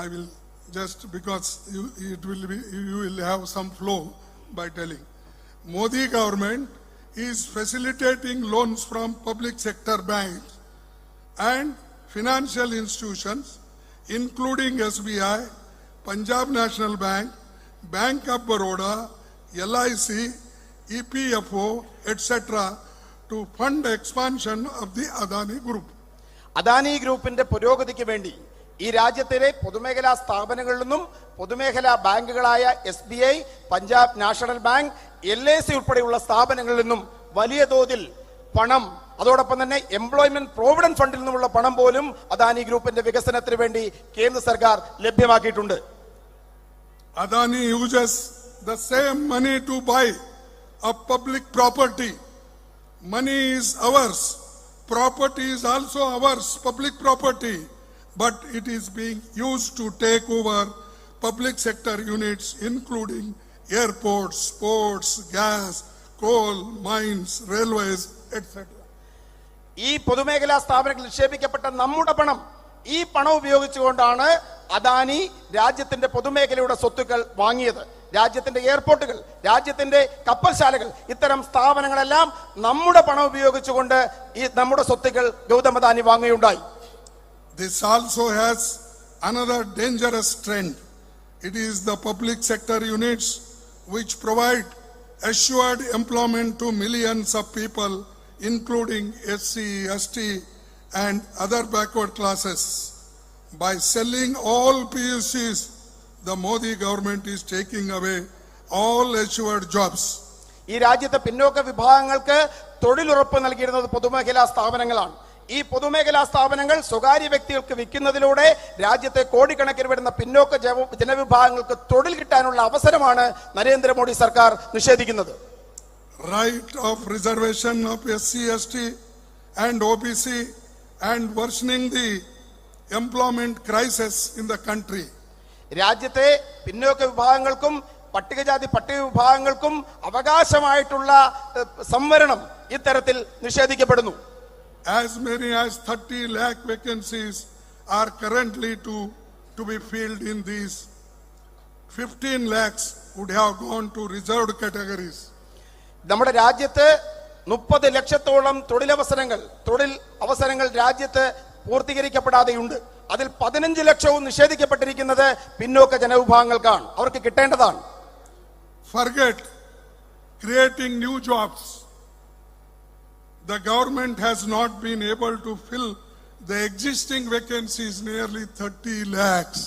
I will just because you will have some flow by telling. Modi government is facilitating loans from public sector banks and financial institutions including SBI, Punjab National Bank, Bank of Baroda, LIC, EPFO, etc. to fund expansion of the Adani Group. Adani ഗ്രൂപ്പിന്റെ പുരോഗതിക്ക് വേണ്ടി ഈ രാജ്യത്തിലെ പൊതുമേഖലാ സ്ഥാപനങ്ങളിൽ നിന്നും പൊതുമേഖലാ ബാങ്കുകളായ SBI, Punjab national bank, LIC ഉൾപ്പെടെയുള്ള സ്ഥാപനങ്ങളിൽ നിന്നും വലിയ തോതിൽ പണം, അതോടൊപ്പം തന്നെ എംപ്ലോയ്മെന്റ് പ്രോവിഡന്റ് ഫണ്ടിൽ നിന്നുമുള്ള പണം പോലും അദാനി ഗ്രൂപ്പിന്റെ വികസനത്തിന് വേണ്ടി കേന്ദ്ര സർക്കാർ ലഭ്യമാക്കിയിട്ടുണ്ട്. Adani uses the same money to buy a public property. Money is ours. Property is also ours, public property. But it is being used to take over public sector units including airports, ports, gas, coal, mines, railways, etc. ഈ പൊതുമേഖലാ സ്ഥാപനങ്ങളിൽ നിക്ഷേപിക്കപ്പെട്ട നമ്മുടെ പണം, ഈ പണം ഉപയോഗിച്ചുകൊണ്ടാണ് അദാനി രാജ്യത്തിന്റെ പൊതുമേഖലയുടെ സ്വത്തുക്കൾ വാങ്ങിയത്. രാജ്യത്തിന്റെ എയർപോർട്ടുകൾ, രാജ്യത്തിന്റെ കപ്പൽശാലകൾ, ഇത്തരം സ്ഥാപനങ്ങളെല്ലാം നമ്മുടെ പണം ഉപയോഗിച്ചുകൊണ്ട് ഈ നമ്മുടെ സ്വത്തുക്കൾ Gautam Adani വാങ്ങുകയുണ്ടായി. This also has another dangerous trend. It is the public sector units which provide assured employment to millions of people, including SC, ST and other backward classes. By selling all PUCs, the Modi government is taking away all assured jobs. ഈ രാജ്യത്തെ പിന്നോക്ക വിഭാഗങ്ങൾക്ക് തൊഴിലുറപ്പ് നൽകിയിരുന്നത് പൊതുമേഖലാ സ്ഥാപനങ്ങളാണ്. ഈ പൊതുമേഖലാ സ്ഥാപനങ്ങൾ സ്വകാര്യ വ്യക്തികൾക്ക് വിൽക്കുന്നതിലൂടെ രാജ്യത്തെ കോടിക്കണക്കിന് വരുന്ന പിന്നോക്ക ജനവിഭാഗങ്ങൾക്ക് തൊഴിൽ കിട്ടാനുള്ള അവസരമാണ് നരേന്ദ്രമോദി സർക്കാർ നിഷേധിക്കുന്നത്. Right of reservation of SC, ST and OBC and worsening the employment crisis in the country. രാജ്യത്തെ പിന്നോക്ക വിഭാഗങ്ങൾക്കും പട്ടികജാതി പട്ടിക വിഭാഗങ്ങൾക്കും അവകാശമായിട്ടുള്ള സംവരണം ഇത്തരത്തിൽ നിഷേധിക്കപ്പെടുന്നു. As many as 30 lakh vacancies are currently to be filled in these. 15 lakhs would have gone to reserved categories. നമ്മുടെ രാജ്യത്ത് 30 ലക്ഷത്തോളം തൊഴിൽ അവസരങ്ങൾ രാജ്യത്ത് പൂർത്തീകരിക്കപ്പെടാതെയുണ്ട്. അതിൽ 15 ലക്ഷവും നിഷേധിക്കപ്പെട്ടിരിക്കുന്നത് പിന്നോക്ക ജനവിഭാഗങ്ങൾക്കാണ്, അവർക്ക് കിട്ടേണ്ടതാണ്. Forget creating new jobs. The government has not been able to fill the existing vacancies, nearly 30 lakhs.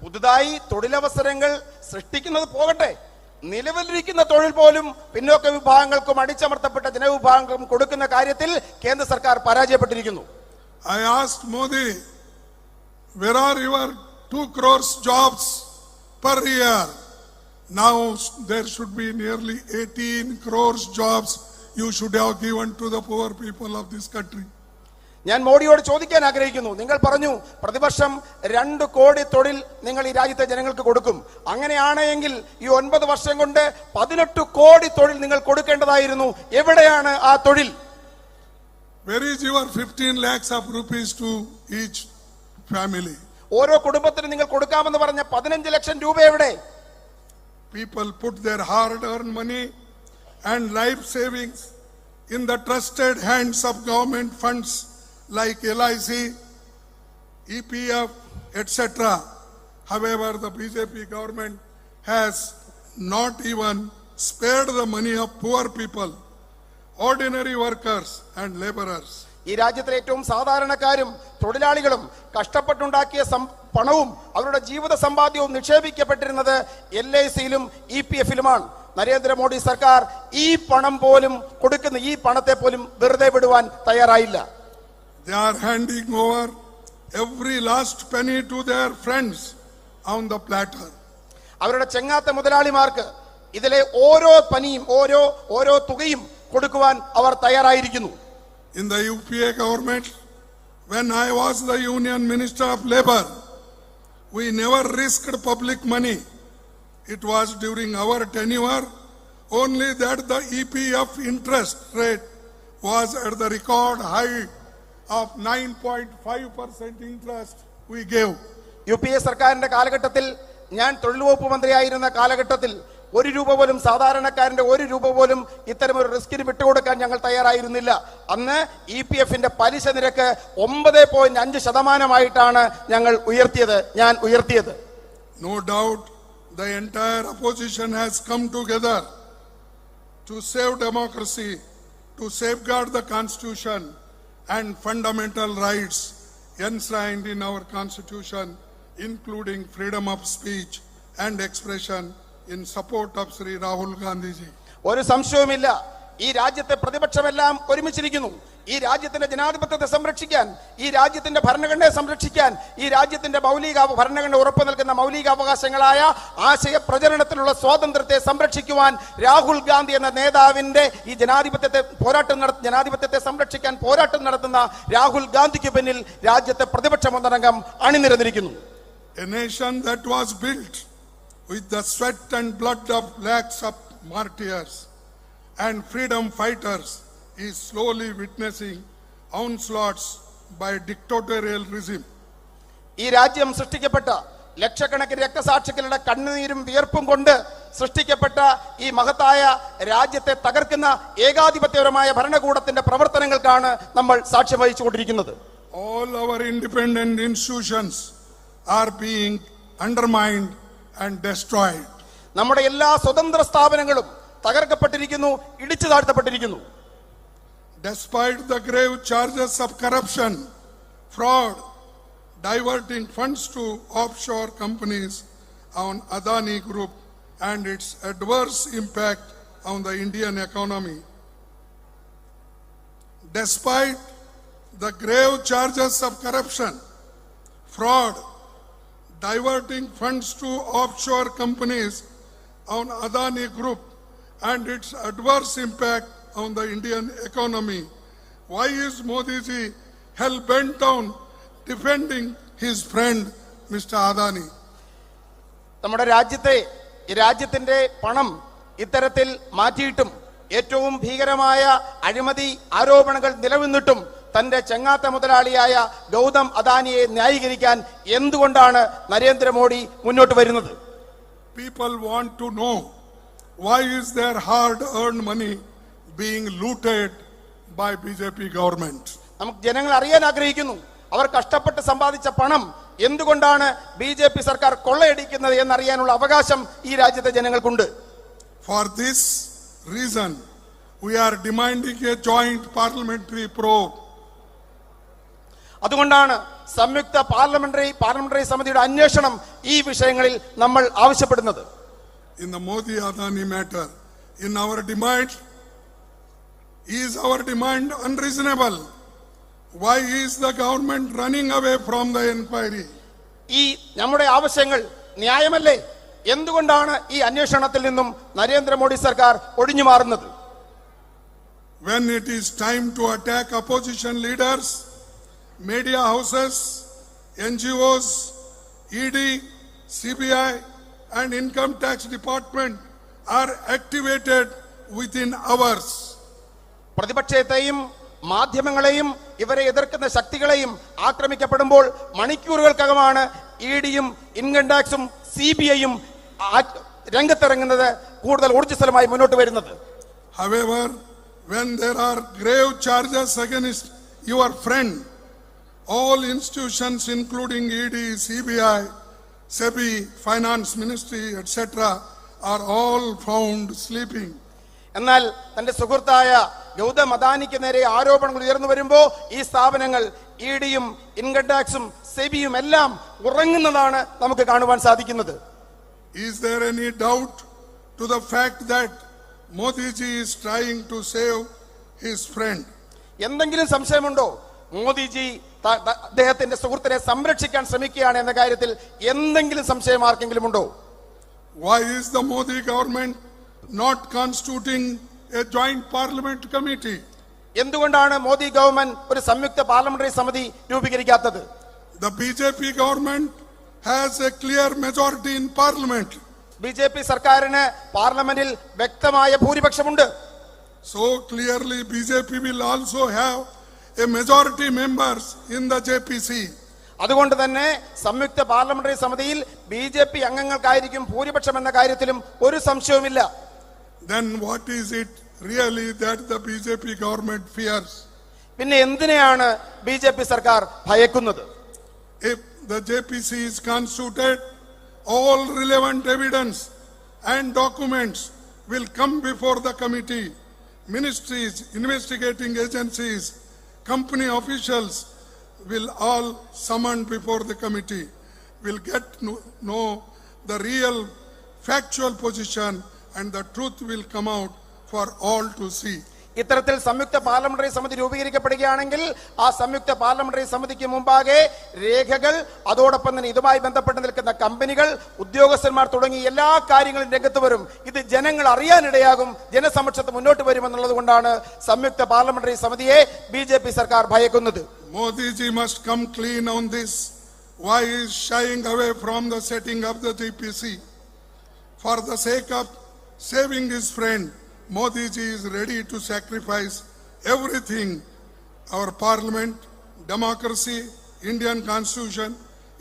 പുതുതായി തൊഴിലവസരങ്ങൾ സൃഷ്ടിക്കുന്നത് പോകട്ടെ, നിലവിലിരിക്കുന്ന തൊഴിൽ പോലും പിന്നോക്ക വിഭാഗങ്ങൾക്കും അടിച്ചമർത്തപ്പെട്ട ജനവിഭാഗങ്ങൾക്കും കൊടുക്കുന്ന കാര്യത്തിൽ കേന്ദ്ര സർക്കാർ പരാജയപ്പെട്ടിരിക്കുന്നു. I asked Modi, where are your 2 crores jobs per year? Now there should be nearly 18 crores jobs you should have given to the poor people of this country. ഞാൻ മോഡിയോട് ചോദിക്കാൻ ആഗ്രഹിക്കുന്നു, നിങ്ങൾ പറഞ്ഞു പ്രതിവർഷം 2 കോടി തൊഴിൽ നിങ്ങൾ ഈ രാജ്യത്തെ ജനങ്ങൾക്ക് കൊടുക്കും. അങ്ങനെയാണെങ്കിൽ ഈ 9 വർഷം കൊണ്ട് 18 കോടി തൊഴിൽ നിങ്ങൾ കൊടുക്കേണ്ടതായിരുന്നു. എവിടെയാണ് ആ തൊഴിൽ? Where is your 15 lakhs of rupees to each family? ഓരോ കുടുംബത്തിനും നിങ്ങൾ കൊടുക്കാമെന്ന് പറഞ്ഞ 15 ലക്ഷം രൂപ എവിടെ? People put their hard-earned money and life savings in the trusted hands of government funds like LIC, EPF, etc. However, the BJP government has not even spared the money of poor people, ordinary workers and laborers. ഈ രാജ്യത്തിലെ ഏറ്റവും സാധാരണക്കാരും തൊഴിലാളികളും കഷ്ടപ്പെട്ടുണ്ടാക്കിയ പണവും അവരുടെ ജീവിത സമ്പാദ്യവും നിക്ഷേപിക്കപ്പെട്ടിരുന്നത് LICയിലും EPFയിലുമാണ്. നരേന്ദ്രമോദി സർക്കാർ ഈ പണം പോലും കൊടുക്കുന്ന ഈ പണത്തെ പോലും വെറുതെ വിടുവാൻ തയ്യാറായില്ല. They are handing over every last penny to their friends on the platter. അവരുടെ ചെങ്ങാത്ത മുതലാളിമാർക്ക് ഇതിലെ ഓരോ പനിയും ഓരോ തുകയും കൊടുക്കുവാൻ അവർ തയ്യാറായിരിക്കുന്നു. In the UPA government, when I was the Union Minister of Labour, we never risked public money. It was during our tenure only that the EPF interest rate was at the record high of 9.5% interest we gave. UPA സർക്കാരിന്റെ കാലഘട്ടത്തിൽ ഞാൻ തൊഴിൽ വകുപ്പ് മന്ത്രിയായിരുന്ന കാലഘട്ടത്തിൽ ₹1 പോലും സാധാരണക്കാരന്റെ ₹1 പോലും ഇത്തരമൊരു റിസ്കിന് വിട്ടുകൊടുക്കാൻ ഞങ്ങൾ തയ്യാറായിരുന്നില്ല. അന്ന് EPFന്റെ പലിശ നിരക്ക് 9.5% ഞാൻ ഉയർത്തിയത്. No doubt the entire opposition has come together to save democracy, to safeguard the constitution and fundamental rights enshrined in our constitution, including freedom of speech and expression, in support of Sri Rahul Gandhi ji. ഒരു സംശയവുമില്ല, ഈ രാജ്യത്തെ പ്രതിപക്ഷമെല്ലാം ഒരുമിച്ചിരിക്കുന്നു. ഈ രാജ്യത്തിന്റെ ജനാധിപത്യത്തെ സംരക്ഷിക്കാൻ, ഈ രാജ്യത്തിന്റെ ഭരണഘടനയെ സംരക്ഷിക്കാൻ, ഈ രാജ്യത്തിന്റെ ഭരണഘടന ഉറപ്പു നൽകുന്ന മൗലികാവകാശങ്ങളായ ആശയ പ്രചരണത്തിനുള്ള സ്വാതന്ത്ര്യത്തെ സംരക്ഷിക്കുവാൻ രാഹുൽ ഗാന്ധി എന്ന നേതാവിന്റെ ഈ ജനാധിപത്യത്തെ സംരക്ഷിക്കാൻ പോരാട്ടം നടത്തുന്ന രാഹുൽ ഗാന്ധിക്ക് പിന്നിൽ രാജ്യത്തെ പ്രതിപക്ഷം ഒന്നടങ്കം അണിനിരന്നിരിക്കുന്നു. A nation that was built with the sweat and blood of lakhs of martyrs and freedom fighters is slowly witnessing onslaughts by dictatorial regime. ഈ രാജ്യം സൃഷ്ടിക്കപ്പെട്ട ലക്ഷക്കണക്കിന് രക്തസാക്ഷികളുടെ കണ്ണുനീരും വിയർപ്പും കൊണ്ട് സൃഷ്ടിക്കപ്പെട്ട ഈ മഹത്തായ രാജ്യത്തെ തകർക്കുന്ന ഏകാധിപത്യപരമായ ഭരണകൂടത്തിന്റെ പ്രവർത്തനങ്ങൾക്കാണ് നമ്മൾ സാക്ഷ്യം വഹിച്ചുകൊണ്ടിരിക്കുന്നത്. All our independent institutions are being undermined and destroyed. നമ്മുടെ എല്ലാ സ്വതന്ത്ര സ്ഥാപനങ്ങളും തകർക്കപ്പെട്ടിരിക്കുന്നു, ഇടിച്ചു താഴ്ത്തപ്പെട്ടിരിക്കുന്നു. Despite the grave charges of corruption, fraud, diverting funds to offshore companies on Adani Group and its adverse impact on the Indian economy. Despite the grave charges of corruption, fraud, diverting funds to offshore companies on Adani Group and its adverse impact on the Indian economy, why is Modi ji hell-bent on defending his friend Mr. Adani? നമ്മുടെ രാജ്യത്തിന്റെ പണം ഇത്തരത്തിൽ മാറ്റിയിട്ടും ഏറ്റവും ഭീകരമായ അഴിമതി ആരോപണങ്ങൾ നിലനിന്നിട്ടും തന്റെ ചെങ്ങാത്ത മുതലാളിയായ ഗൗതം അദാനിയെ ന്യായീകരിക്കാൻ എന്തുകൊണ്ടാണ് നരേന്ദ്രമോദി മുന്നോട്ട് വരുന്നത്? People want to know why is their hard-earned money being looted by BJP government. നമുക്ക് ജനങ്ങൾ അറിയാൻ ആഗ്രഹിക്കുന്നു, അവർ കഷ്ടപ്പെട്ട് സമ്പാദിച്ച പണം എന്തുകൊണ്ടാണ് BJP സർക്കാർ കൊള്ളയടിക്കുന്നത് എന്നറിയാനുള്ള അവകാശം ഈ രാജ്യത്തെ ജനങ്ങൾക്കുണ്ട്. For this reason, we are demanding a joint parliamentary probe. അതുകൊണ്ടാണ് സംയുക്ത പാർലമെന്ററി സമിതിയുടെ അന്വേഷണം ഈ വിഷയങ്ങളിൽ നമ്മൾ ആവശ്യപ്പെടുന്നത്. In the Modi Adani matter, in our demand, is our demand unreasonable? Why is the government running away from the inquiry? ഈ നമ്മുടെ ആവശ്യങ്ങൾ ന്യായമല്ലേ? എന്തുകൊണ്ടാണ് ഈ അന്വേഷണത്തിൽ നിന്നും നരേന്ദ്രമോദി സർക്കാർ ഒഴിഞ്ഞു മാറുന്നത്? When it is time to attack opposition leaders, media houses, NGOs, ED, CBI and income tax department are activated within hours. പ്രതിപക്ഷത്തെയും മാധ്യമങ്ങളെയും ഇവരെ എതിർക്കുന്ന ശക്തികളെയും ആക്രമിക്കപ്പെടുമ്പോൾ മണിക്കൂറുകൾക്കകമാണ് EDയും ഇൻകം ടാക്സും CBIയും രംഗത്തിറങ്ങുന്നത് കൂടുതൽ ഊർജ്ജസ്വലമായി മുന്നോട്ട് വരുന്നത്. However, when there are grave charges against your friend, all institutions including ED, CBI, SEBI, Finance Ministry, etc. are all found sleeping. എന്നാൽ തന്റെ സുഹൃത്തായ ഗൗതം അദാനിക്ക് നേരെ ആരോപണങ്ങൾ ഉയർന്നു വരുമ്പോൾ ഈ സ്ഥാപനങ്ങൾ ഇഡിയും ഇൻകം ടാക്സും സെബിയും എല്ലാം ഉറങ്ങുന്നതാണ് നമുക്ക് കാണുവാൻ സാധിക്കുന്നത്. Is there any doubt to the fact that Modi ji is trying to save his friend? എന്തെങ്കിലും സംശയമുണ്ടോ? മോദിജി അദ്ദേഹത്തിന്റെ സുഹൃത്തിനെ സംരക്ഷിക്കാൻ ശ്രമിക്കുകയാണ് എന്ന കാര്യത്തിൽ എന്തെങ്കിലും സംശയം ആർക്കെങ്കിലും ഉണ്ടോ? Why is the Modi government not constituting a joint parliament committee? എന്തുകൊണ്ടാണ് മോദി ഗവൺമെന്റ് ഒരു സംയുക്ത പാർലമെന്ററി സമിതി രൂപീകരിക്കാത്തത്? The BJP government has a clear majority in parliament. BJP സർക്കാരിന് പാർലമെന്റിൽ വ്യക്തമായ ഭൂരിപക്ഷമുണ്ട്. So clearly BJP will also have a majority members in the JPC. അതുകൊണ്ട് തന്നെ സംയുക്ത പാർലമെന്ററി സമിതിയിൽ ബിജെപി അംഗങ്ങൾക്കായിരിക്കും ഭൂരിപക്ഷം എന്ന കാര്യത്തിലും ഒരു സംശയവുമില്ല. Then what is it really that the BJP government fears? പിന്നെ എന്തിനെയാണ് ബിജെപി സർക്കാർ ഭയക്കുന്നത്? If the JPC is constituted, all relevant evidence and documents will come before the committee. Ministries, investigating agencies, company officials will all summoned before the committee, will get to know the real factual position, and the truth will come out for all to see. ഇത്തരത്തിൽ സംയുക്ത parliamentary സമിതി രൂപീകരിക്കപ്പെടുകയാണെങ്കിൽ ആ സംയുക്ത parliamentary സമിതിക്ക് മുമ്പാകെ രേഖകൾ, അതോടൊപ്പം തന്നെ ഇതുമായി ബന്ധപ്പെട്ട് നിൽക്കുന്ന കമ്പനികൾ, ഉദ്യോഗസ്ഥന്മാർ തുടങ്ങി എല്ലാ കാര്യങ്ങളും രംഗത്ത് വരും. ഇത് ജനങ്ങൾ അറിയാനിടയാകും, ജനസമക്ഷത്ത് മുന്നോട്ട് വരുമെന്നുള്ളത് കൊണ്ടാണ് സംയുക്ത പാർലമെന്ററി സമിതിയെ ബിജെപി സർക്കാർ ഭയക്കുന്നത്. Modi ji must come clean on this. Why is shying away from the setting of the JPC? For the sake of saving his friend, Modi ji is ready to sacrifice everything. Our parliament, democracy, Indian constitution,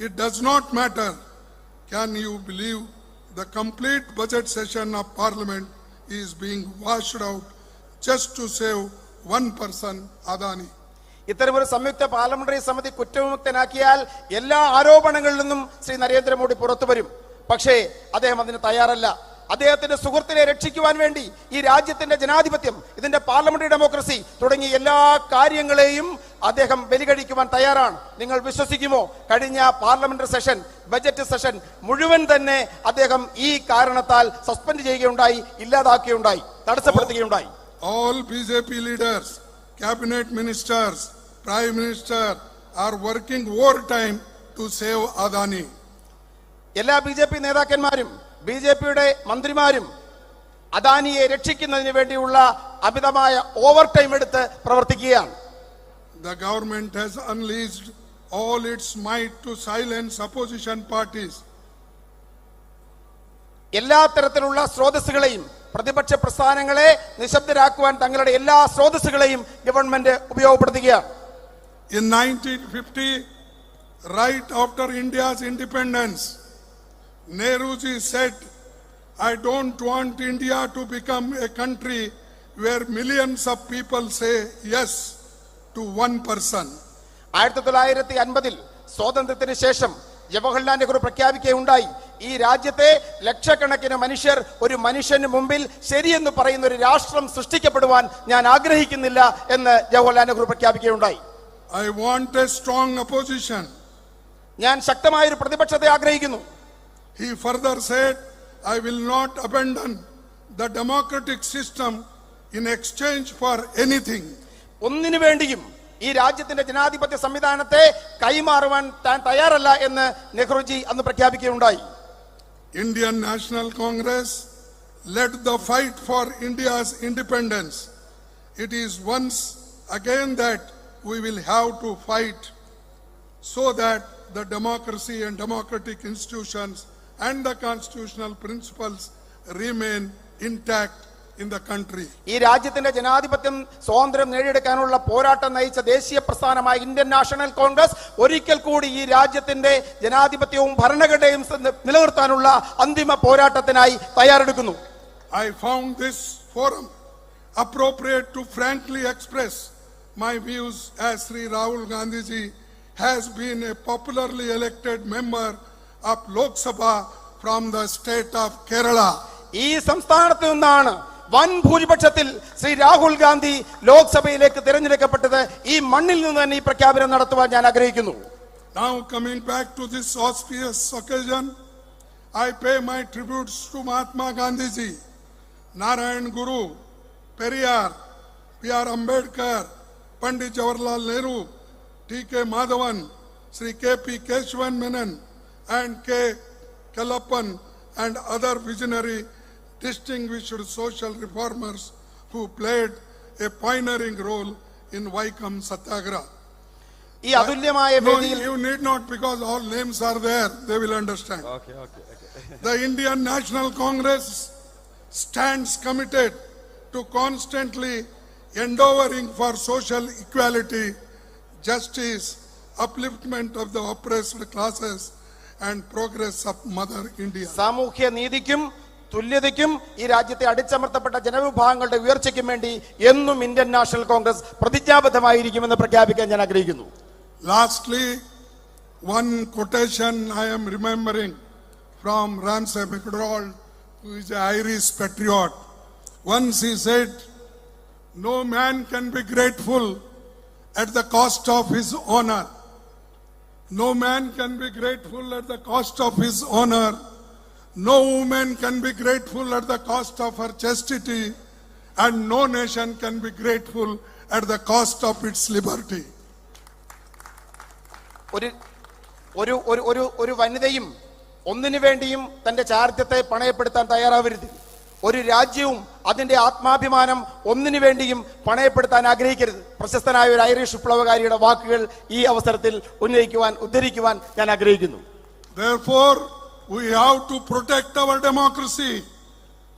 it does not matter. Can you believe the complete budget session of parliament is being washed out just to save one person, Adani? ഇത്തരമൊരു സംയുക്ത parliamentary സമിതി കുറ്റവിമുക്തനാക്കിയാൽ എല്ലാ ആരോപണങ്ങളിൽ നിന്നും ശ്രീ നരേന്ദ്രമോദി പുറത്തു വരും. പക്ഷേ അദ്ദേഹം അതിന് തയ്യാറല്ല. അദ്ദേഹത്തിന്റെ സുഹൃത്തിനെ രക്ഷിക്കുവാൻ വേണ്ടി ഈ രാജ്യത്തിന്റെ ജനാധിപത്യം, ഇതിന്റെ പാർലമെന്ററി ഡെമോക്രസി തുടങ്ങിയ എല്ലാ കാര്യങ്ങളെയും അദ്ദേഹം ബലികഴിക്കുവാൻ തയ്യാറാണ്. നിങ്ങൾ വിശ്വസിക്കുമോ? കഴിഞ്ഞ പാർലമെന്ററി സെഷൻ, ബജറ്റ് സെഷൻ മുഴുവൻ തന്നെ അദ്ദേഹം ഈ കാരണത്താൽ സസ്പെൻഡ് ചെയ്യുകയുണ്ടായി, ഇല്ലാതാക്കുകയുണ്ടായി, തടസ്സപ്പെടുത്തുകയുണ്ടായി. All BJP leaders, cabinet ministers, prime minister are working overtime to save Adani. എല്ലാ ബിജെപി നേതാക്കന്മാരും ബിജെപിയുടെ മന്ത്രിമാരും അദാനിയെ രക്ഷിക്കുന്നതിന് വേണ്ടിയുള്ള അമിതമായ ഓവർ ടൈം എടുത്ത് പ്രവർത്തിക്കുകയാണ്. The government has unleashed all its might to silence opposition parties. എല്ലാ തരത്തിലുള്ള സ്രോതസ്സുകളെയും, പ്രതിപക്ഷ പ്രസ്ഥാനങ്ങളെ നിശബ്ദരാക്കുവാൻ തങ്ങളുടെ എല്ലാ സ്രോതസ്സുകളെയും government ഉപയോഗപ്പെടുത്തുകയാണ്. In 1950, right after India's independence, Nehruji said, I don't want India to become a country where millions of people say yes to one person. 1950 സ്വാതന്ത്ര്യത്തിന് ശേഷം ജവഹർലാൽ നെഹ്റു പ്രഖ്യാപിക്കുകയുണ്ടായി, ഈ രാജ്യത്തെ ലക്ഷക്കണക്കിന് മനുഷ്യർ ഒരു മനുഷ്യന് മുമ്പിൽ ശരിയെന്ന് പറയുന്ന ഒരു രാഷ്ട്രം സൃഷ്ടിക്കപ്പെടുവാൻ ഞാൻ ആഗ്രഹിക്കുന്നില്ല എന്ന് Jawaharlal Nehru പ്രഖ്യാപിക്കുകയുണ്ടായി. I want a strong opposition. ഞാൻ ശക്തമായ ഒരു പ്രതിപക്ഷത്തെ ആഗ്രഹിക്കുന്നു. He further said, I will not abandon the democratic system in exchange for anything. ഒന്നിനു വേണ്ടിയും ഈ രാജ്യത്തിന്റെ ജനാധിപത്യ സംവിധാനത്തെ കൈമാറുവാൻ താൻ തയ്യാറല്ല എന്ന് നെഹ്റുജി അന്ന് പ്രഖ്യാപിക്കുകയുണ്ടായി. Indian National Congress led the fight for India's independence. It is once again that we will have to fight so that the democracy and democratic institutions and the constitutional principles remain intact in the country. ഈ രാജ്യത്തിന്റെ ജനാധിപത്യം സ്വാതന്ത്ര്യം നേടിയെടുക്കാനുള്ള പോരാട്ടം നയിച്ച ദേശീയ പ്രസ്ഥാനമായ Indian National Congress ഒരിക്കൽ കൂടി ഈ രാജ്യത്തിന്റെ ജനാധിപത്യവും ഭരണഘടനയും നിലനിർത്താനുള്ള അന്തിമ പോരാട്ടത്തിനായി തയ്യാറെടുക്കുന്നു. I found this forum appropriate to frankly express my views as Sri Rahul Gandhi ji has been a popularly elected member of Lok Sabha from the state of Kerala. ഈ സംസ്ഥാനത്ത് നിന്നാണ് വൻ ഭൂരിപക്ഷത്തിൽ ശ്രീ രാഹുൽ ഗാന്ധി ലോക്സഭയിലേക്ക് തിരഞ്ഞെടുക്കപ്പെട്ടത്. ഈ മണ്ണിൽ നിന്ന് തന്നെ ഈ പ്രഖ്യാപനം നടത്തുവാൻ ഞാൻ ആഗ്രഹിക്കുന്നു. Now coming back to this auspicious occasion, I pay my tributes to Mahatma Gandhi ji, Narayan Guru, Periyar, P.R. Ambedkar, Pandit Jawaharlal Nehru, T.K. Madhavan, Sri K.P. Keshwan Menon, and K. Kalappan, and other visionary distinguished social reformers who played a pioneering role in Vaikam Satyagraha. ഈ അതുല്യമായ No, വേദിയിൽ you need not, because all names are there, they will understand. Okay. The Indian National Congress stands committed to constantly endeavoring for social equality, justice, upliftment of the oppressed classes, and progress of Mother India. സാമൂഹ്യ നീതിക്കും തുല്യതയ്ക്കും ഈ രാജ്യത്തെ അടിച്ചമർത്തപ്പെട്ട ജനവിഭാഗങ്ങളുടെ ഉയർച്ചയ്ക്കും വേണ്ടി എന്നും Indian National Congress പ്രതിജ്ഞാബദ്ധമായിരിക്കുമെന്ന് പ്രഖ്യാപിക്കാൻ ഞാൻ ആഗ്രഹിക്കുന്നു. Lastly, one quotation I am remembering from Ramsay MacDonald, who is an Irish patriot. Once he said, "No man can be grateful at the cost of his honor. No man can be grateful at the cost of his honor. No woman can be grateful at the cost of her chastity, and no nation can be grateful at the cost of its liberty." ഒരു വനിതയും ഒന്നിനു വേണ്ടിയും തന്റെ ചാരിത്രത്തെ പണയപ്പെടുത്താൻ തയ്യാറാവരുത്. ഒരു രാജ്യവും അതിന്റെ ആത്മാഭിമാനം ഒന്നിനു വേണ്ടിയും പണയപ്പെടുത്താൻ ആഗ്രഹിക്കരുത്. പ്രശസ്തനായ ഒരു ഐറിഷ് വിപ്ലവകാരിയുടെ വാക്കുകൾ ഈ അവസരത്തിൽ ഉദ്ധരിക്കുവാൻ ഞാൻ ആഗ്രഹിക്കുന്നു. Therefore, we have to protect our democracy.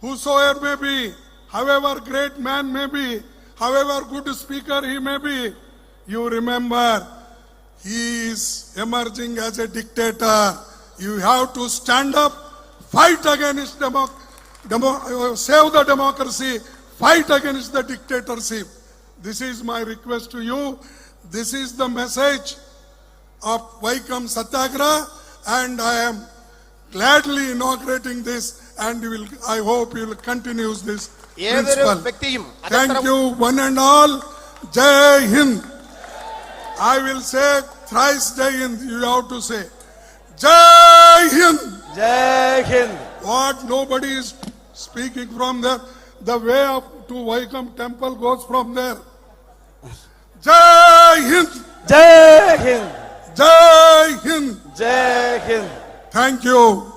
Whosoever may be, however great man may be, however good speaker he may be, you remember, he is emerging as a dictator. You have to stand up, fight against save the democracy, fight against the dictatorship. This is my request to you. This is the message of Vaikam Satyagraha, and I am gladly inaugurating this, and I hope you will continue this principle. Thank you, one and all. Jai Hind. I will say thrice Jai Hind. You have to say Jai Hind. Jai Hind. What? Nobody is speaking from there. The way up to Vaikam temple goes from there. Jai Hind. Jai Hind. Jai Hind. Jai Hind. Thank you.